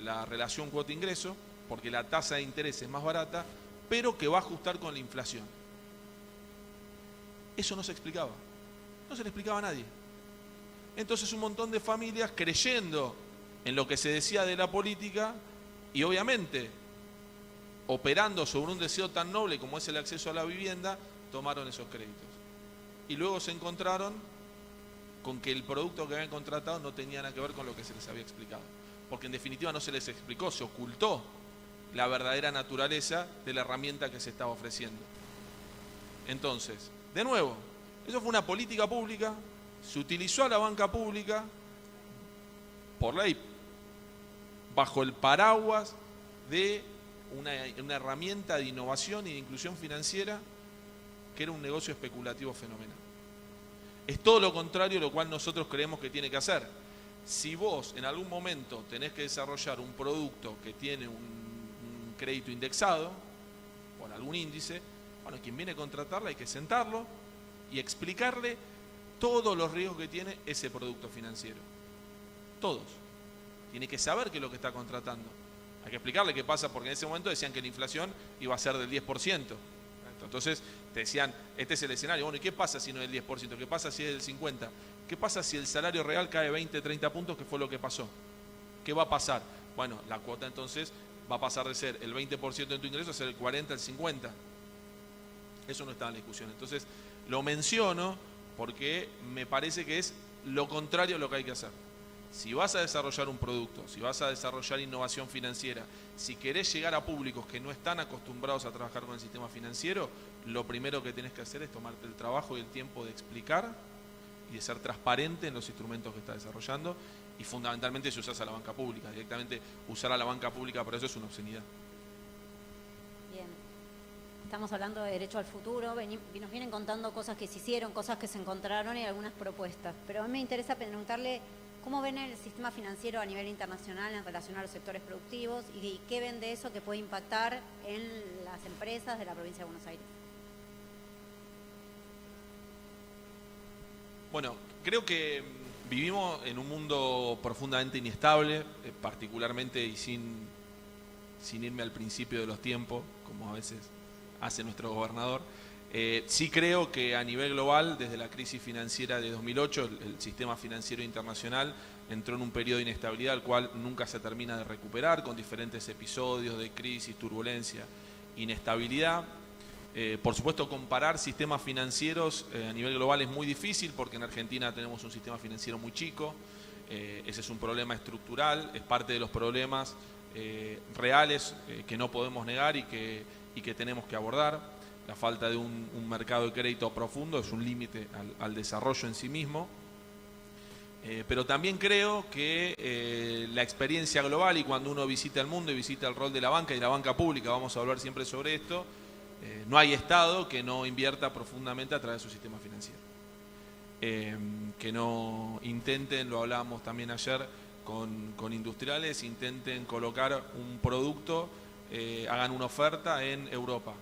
la relación cuota-ingreso, porque la tasa de interés es más barata, pero que va a ajustar con la inflación. Eso no se explicaba. No se le explicaba a nadie. Entonces un montón de familias creyendo en lo que se decía de la política y obviamente operando sobre un deseo tan noble como es el acceso a la vivienda, tomaron esos créditos. Y luego se encontraron con que el producto que habían contratado no tenía nada que ver con lo que se les había explicado. Porque en definitiva no se les explicó, se ocultó la verdadera naturaleza de la herramienta que se estaba ofreciendo. Entonces, de nuevo, eso fue una política pública, se utilizó a la banca pública por ley, bajo el paraguas de una herramienta de innovación y de inclusión financiera que era un negocio especulativo fenomenal. Es todo lo contrario de lo cual nosotros creemos que tiene que hacer. Si vos en algún momento tenés que desarrollar un producto que tiene un crédito indexado por algún índice, bueno, quien viene a contratarla hay que sentarlo y explicarle todos los riesgos que tiene ese producto financiero. todos. Tiene que saber qué es lo que está contratando. Hay que explicarle qué pasa, porque en ese momento decían que la inflación iba a ser del 10%. Entonces te decían, este es el escenario. Bueno, ¿y qué pasa si no es del 10%? ¿Qué pasa si es del 50%? ¿Qué pasa si el salario real cae 20, 30 puntos, que fue lo que pasó? ¿Qué va a pasar? Bueno, la cuota entonces va a pasar de ser el 20% de tu ingreso a ser el 40, el 50. Eso no está en la discusión. Entonces, lo menciono porque me parece que es lo contrario a lo que hay que hacer. Si vas a desarrollar un producto, si vas a desarrollar innovación financiera, si querés llegar a públicos que no están acostumbrados a trabajar con el sistema financiero, lo primero que tenés que hacer es tomarte el trabajo y el tiempo de explicar y de ser transparente en los instrumentos que estás desarrollando, y fundamentalmente si usás a la banca pública. Directamente usar a la banca pública para eso es una obscenidad. Bien. Estamos hablando de derecho al futuro, nos vienen contando cosas que se hicieron, cosas que se encontraron y algunas propuestas. Pero a mí me interesa preguntarle cómo ven el sistema financiero a nivel internacional en relación a los sectores productivos y qué ven de eso que puede impactar en las empresas de la provincia de Buenos Aires. Bueno, creo que vivimos en un mundo profundamente inestable, particularmente y sin irme al principio de los tiempos, como a veces hace nuestro gobernador. Sí creo que a nivel global, desde la crisis financiera de 2008, el sistema financiero internacional entró en un periodo de inestabilidad al cual nunca se termina de recuperar, con diferentes episodios de crisis, turbulencia, inestabilidad. Por supuesto, comparar sistemas financieros a nivel global es muy difícil porque en Argentina tenemos un sistema financiero muy chico. Ese es un problema estructural, es parte de los problemas reales que no podemos negar y que tenemos que abordar. La falta de un mercado de crédito profundo es un límite al desarrollo en sí mismo. Pero también creo que la experiencia global, y cuando uno visita el mundo y visita el rol de la banca y la banca pública, vamos a hablar siempre sobre esto, no hay Estado que no invierta profundamente a través de su sistema financiero. Que no intenten, lo hablábamos también ayer con industriales, intenten colocar un producto, hagan una oferta en Europa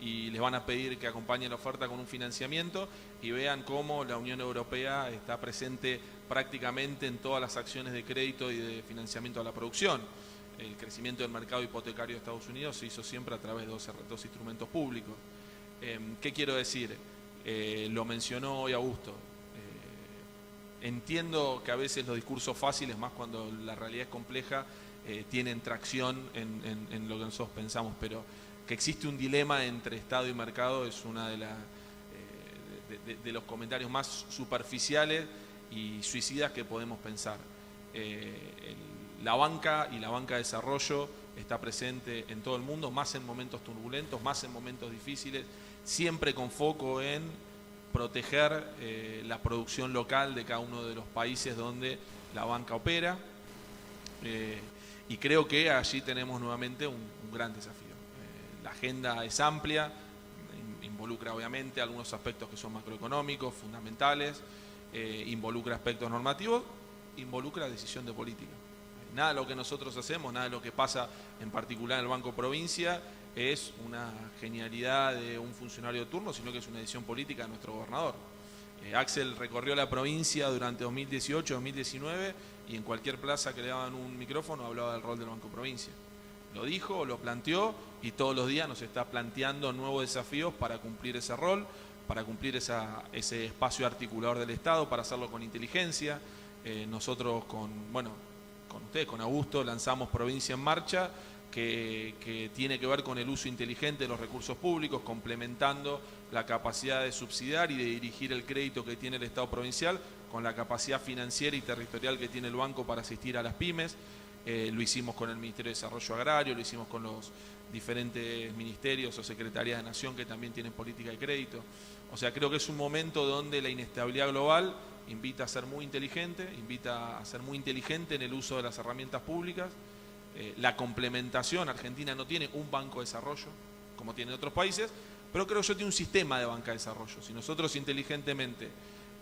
y les van a pedir que acompañen la oferta con un financiamiento y vean cómo la Unión Europea está presente prácticamente en todas las acciones de crédito y de financiamiento a la producción. El crecimiento del mercado hipotecario de Estados Unidos se hizo siempre a través de dos instrumentos públicos. ¿Qué quiero decir? Lo mencionó hoy Augusto. Entiendo que a veces los discursos fáciles, más cuando la realidad es compleja, tienen tracción en lo que nosotros pensamos, pero que existe un dilema entre Estado y mercado es una de los comentarios más superficiales y suicidas que podemos pensar. La banca y la banca de desarrollo está presente en todo el mundo, más en momentos turbulentos, más en momentos difíciles, siempre con foco en proteger la producción local de cada uno de los países donde la banca opera. Y creo que allí tenemos nuevamente un gran desafío. La agenda es amplia, involucra obviamente algunos aspectos que son macroeconómicos, fundamentales, involucra aspectos normativos, involucra decisión de política. Nada de lo que nosotros hacemos, nada de lo que pasa en particular en el Banco Provincia es una genialidad de un funcionario de turno, sino que es una decisión política de nuestro gobernador. Axel recorrió la provincia durante 2018, 2019 y en cualquier plaza que le daban un micrófono hablaba del rol del Banco Provincia. Lo dijo, lo planteó y todos los días nos está planteando nuevos desafíos para cumplir ese rol, para cumplir ese espacio articulador del Estado, para hacerlo con inteligencia. Nosotros con ustedes, con Augusto, lanzamos Provincia en Marcha, que tiene que ver con el uso inteligente de los recursos públicos, complementando la capacidad de subsidiar y de dirigir el crédito que tiene el Estado provincial con la capacidad financiera y territorial que tiene el banco para asistir a las pymes. Lo hicimos con el Ministerio de Desarrollo Agrario, lo hicimos con los diferentes ministerios o secretarías de Nación que también tienen política de crédito. O sea, creo que es un momento donde la inestabilidad global invita a ser muy inteligente, en el uso de las herramientas públicas. La complementación, Argentina no tiene un banco de desarrollo como tienen otros países, pero creo que yo tiene un sistema de banca de desarrollo. Si nosotros inteligentemente,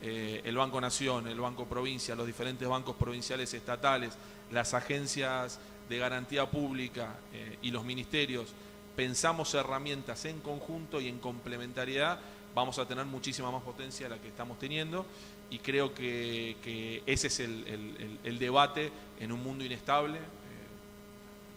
el Banco Nación, el Banco Provincia, los diferentes bancos provinciales estatales, las agencias de garantía pública y los ministerios, pensamos herramientas en conjunto y en complementariedad, vamos a tener muchísima más potencia de la que estamos teniendo, y creo que ese es el debate en un mundo inestable.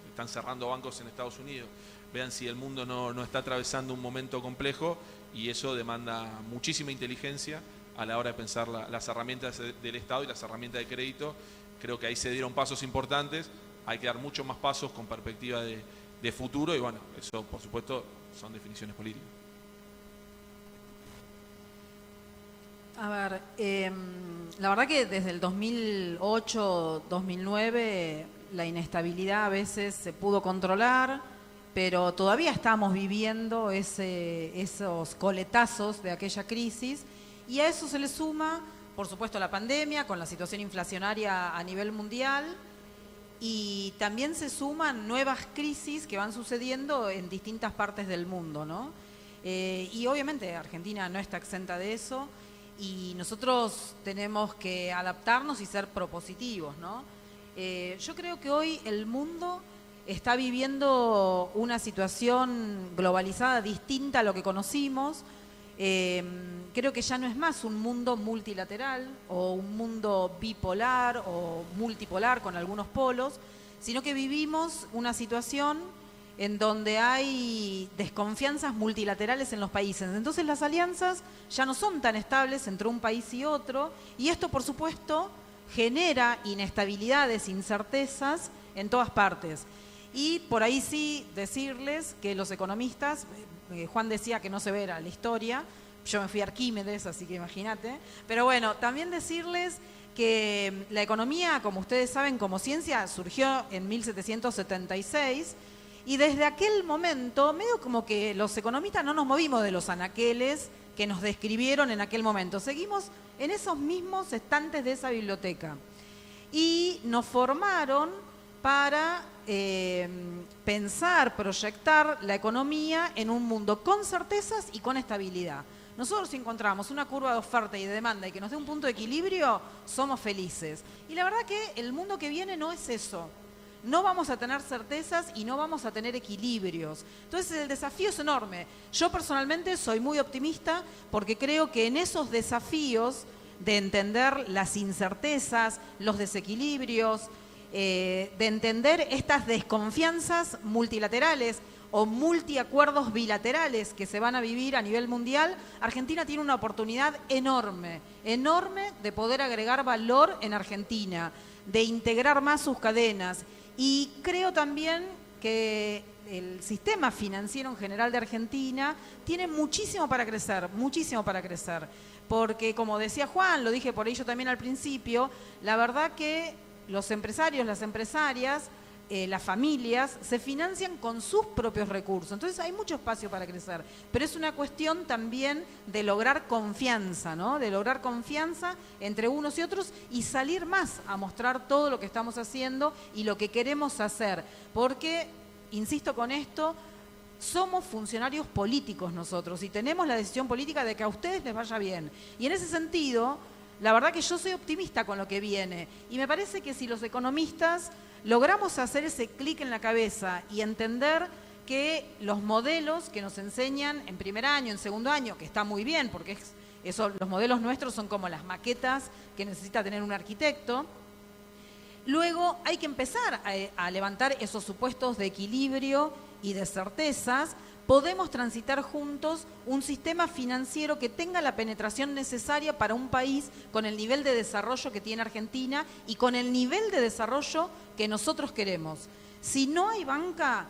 Están cerrando bancos en Estados Unidos. Vean si el mundo no está atravesando un momento complejo, y eso demanda muchísima inteligencia a la hora de pensar las herramientas del Estado y las herramientas de crédito. Creo que ahí se dieron pasos importantes, hay que dar muchos más pasos con perspectiva de futuro, y bueno, eso por supuesto son definiciones políticas. A ver, la verdad que desde el 2008, 2009, la inestabilidad a veces se pudo controlar, pero todavía estamos viviendo esos coletazos de aquella crisis, y a eso se le suma, por supuesto, la pandemia con la situación inflacionaria a nivel mundial, y también se suman nuevas crisis que van sucediendo en distintas partes del mundo, ¿no? Y obviamente Argentina no está exenta de eso, y nosotros tenemos que adaptarnos y ser propositivos, ¿no? Yo creo que hoy el mundo está viviendo una situación globalizada distinta a lo que conocimos. Creo que ya no es más un mundo multilateral o un mundo bipolar o multipolar con algunos polos, sino que vivimos una situación en donde hay desconfianzas multilaterales en los países. Entonces las alianzas ya no son tan estables entre un país y otro, y esto, por supuesto, genera inestabilidades, incertezas en todas partes. Y por ahí sí decirles que los economistas, Juan decía que no se verá la historia, yo me fui a Arquímedes, así que imagínate, pero bueno, también decirles que la economía, como ustedes saben, como ciencia, surgió en 1776, y desde aquel momento, medio como que los economistas no nos movimos de los anaqueles que nos describieron en aquel momento, seguimos en esos mismos estantes de esa biblioteca, y nos formaron para pensar, proyectar la economía en un mundo con certezas y con estabilidad. Nosotros, si encontramos una curva de oferta y de demanda y que nos dé un punto de equilibrio, somos felices. Y la verdad que el mundo que viene no es eso. No vamos a tener certezas y no vamos a tener equilibrios. Entonces el desafío es enorme. Yo personalmente soy muy optimista porque creo que en esos desafíos de entender las incertezas, los desequilibrios, de entender estas desconfianzas multilaterales o multiacuerdos bilaterales que se van a vivir a nivel mundial, Argentina tiene una oportunidad enorme, enorme de poder agregar valor en Argentina, de integrar más sus cadenas. Y creo también que el sistema financiero en general de Argentina tiene muchísimo para crecer, porque como decía Juan, lo dije por ello también al principio, la verdad que los empresarios, las empresarias, las familias se financian con sus propios recursos. Entonces hay mucho espacio para crecer, pero es una cuestión también de lograr confianza, ¿no? De lograr confianza entre unos y otros y salir más a mostrar todo lo que estamos haciendo y lo que queremos hacer. Porque, insisto con esto, somos funcionarios políticos nosotros y tenemos la decisión política de que a ustedes les vaya bien. Y en ese sentido, la verdad que yo soy optimista con lo que viene. Y me parece que si los economistas logramos hacer ese clic en la cabeza y entender que los modelos que nos enseñan en primer año, en segundo año, que está muy bien, porque los modelos nuestros son como las maquetas que necesita tener un arquitecto, luego hay que empezar a levantar esos supuestos de equilibrio y de certezas. Podemos transitar juntos un sistema financiero que tenga la penetración necesaria para un país con el nivel de desarrollo que tiene Argentina y con el nivel de desarrollo que nosotros queremos. Si no hay banca,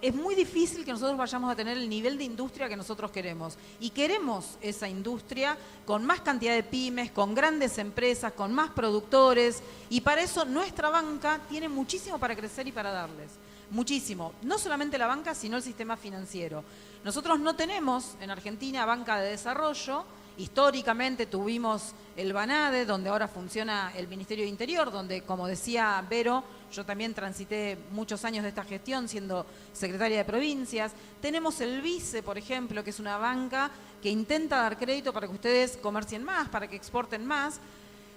es muy difícil que nosotros vayamos a tener el nivel de industria que nosotros queremos. Y queremos esa industria con más cantidad de pymes, con grandes empresas, con más productores. Y para eso nuestra banca tiene muchísimo para crecer y para darles. Muchísimo. No solamente la banca, sino el sistema financiero. Nosotros no tenemos en Argentina banca de desarrollo. Históricamente tuvimos el BANADE, donde ahora funciona el Ministerio de Interior, donde, como decía Vero, yo también transité muchos años de esta gestión siendo secretaria de provincias. Tenemos el BICE, por ejemplo, que es una banca que intenta dar crédito para que ustedes comercien más, para que exporten más,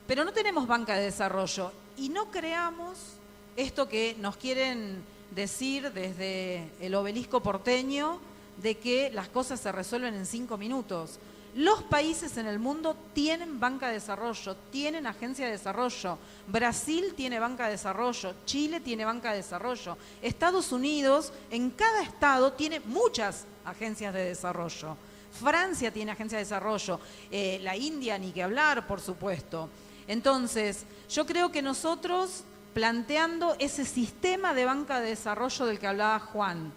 pero no tenemos banca de desarrollo. Y no creamos esto que nos quieren decir desde el obelisco porteño de que las cosas se resuelven en 5 minutos. Los países en el mundo tienen banca de desarrollo, tienen agencia de desarrollo. Brasil tiene banca de desarrollo, Chile tiene banca de desarrollo. Estados Unidos, en cada estado, tiene muchas agencias de desarrollo. Francia tiene agencia de desarrollo, la India ni que hablar, por supuesto. Entonces, yo creo que nosotros, planteando ese sistema de banca de desarrollo del que hablaba Juan,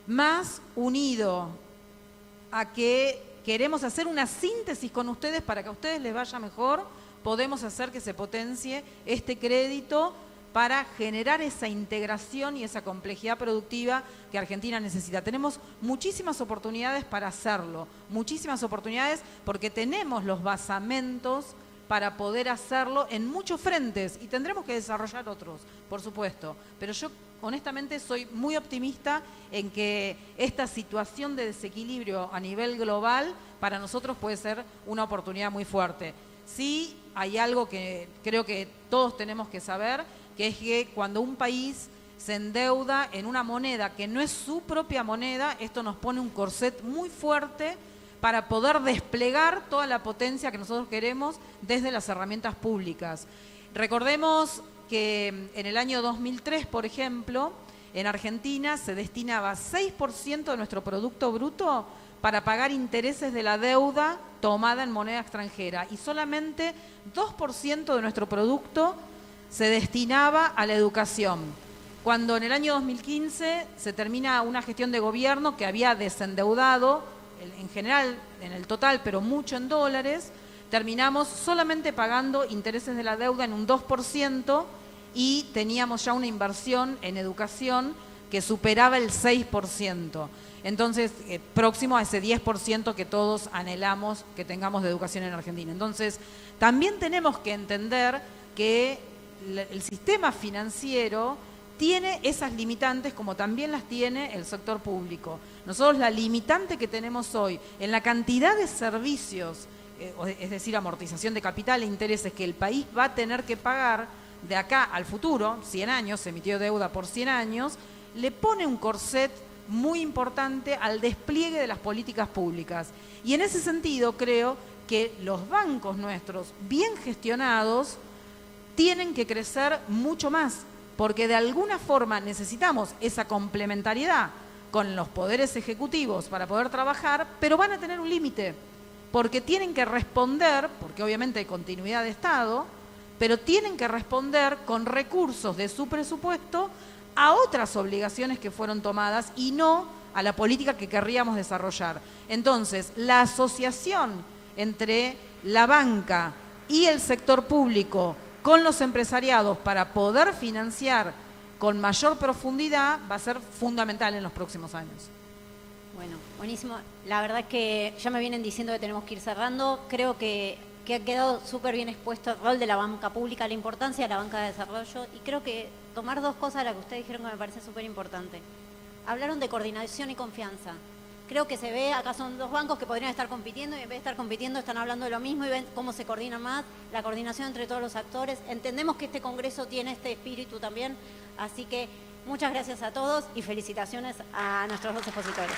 más unido a que queremos hacer una síntesis con ustedes para que a ustedes les vaya mejor, podemos hacer que se potencie este crédito para generar esa integración y esa complejidad productiva que Argentina necesita. Tenemos muchísimas oportunidades para hacerlo, muchísimas oportunidades porque tenemos los basamentos para poder hacerlo en muchos frentes y tendremos que desarrollar otros, por supuesto. Pero yo honestamente soy muy optimista en que esta situación de desequilibrio a nivel global para nosotros puede ser una oportunidad muy fuerte. Sí, hay algo que creo que todos tenemos que saber, que es que cuando un país se endeuda en una moneda que no es su propia moneda, esto nos pone un corset muy fuerte para poder desplegar toda la potencia que nosotros queremos desde las herramientas públicas. Recordemos que en el año 2003, por ejemplo, en Argentina se destinaba 6% de nuestro Producto Bruto para pagar intereses de la deuda tomada en moneda extranjera y solamente 2% de nuestro producto se destinaba a la educación. Cuando en el año 2015 se termina una gestión de gobierno que había desendeudado, en general, en el total, pero mucho en dólares, terminamos solamente pagando intereses de la deuda en un 2% y teníamos ya una inversión en educación que superaba el 6%. Entonces, próximo a ese 10% que todos anhelamos que tengamos de educación en Argentina. Entonces, también tenemos que entender que el sistema financiero tiene esas limitantes como también las tiene el sector público. Nosotros la limitante que tenemos hoy en la cantidad de servicios, es decir, amortización de capital e intereses que el país va a tener que pagar de acá al futuro, 100 años, se emitió deuda por 100 años, le pone un corset muy importante al despliegue de las políticas públicas. Y en ese sentido creo que los bancos nuestros, bien gestionados, tienen que crecer mucho más, porque de alguna forma necesitamos esa complementariedad con los poderes ejecutivos para poder trabajar, pero van a tener un límite, porque tienen que responder, porque obviamente hay continuidad de Estado, pero tienen que responder con recursos de su presupuesto a otras obligaciones que fueron tomadas y no a la política que querríamos desarrollar. Entonces, la asociación entre la banca y el sector público con los empresariados para poder financiar con mayor profundidad va a ser fundamental en los próximos años. Bueno, buenísimo. La verdad es que ya me vienen diciendo que tenemos que ir cerrando. Creo que ha quedado súper bien expuesto el rol de la banca pública, la importancia de la banca de desarrollo y creo que tomar dos cosas de las que ustedes dijeron que me parece súper importante. Hablaron de coordinación y confianza. Creo que se ve, acá son dos bancos que podrían estar compitiendo y en vez de estar compitiendo están hablando de lo mismo y ven cómo se coordina más, la coordinación entre todos los actores. Entendemos que este congreso tiene este espíritu también, así que muchas gracias a todos y felicitaciones a nuestros dos expositores.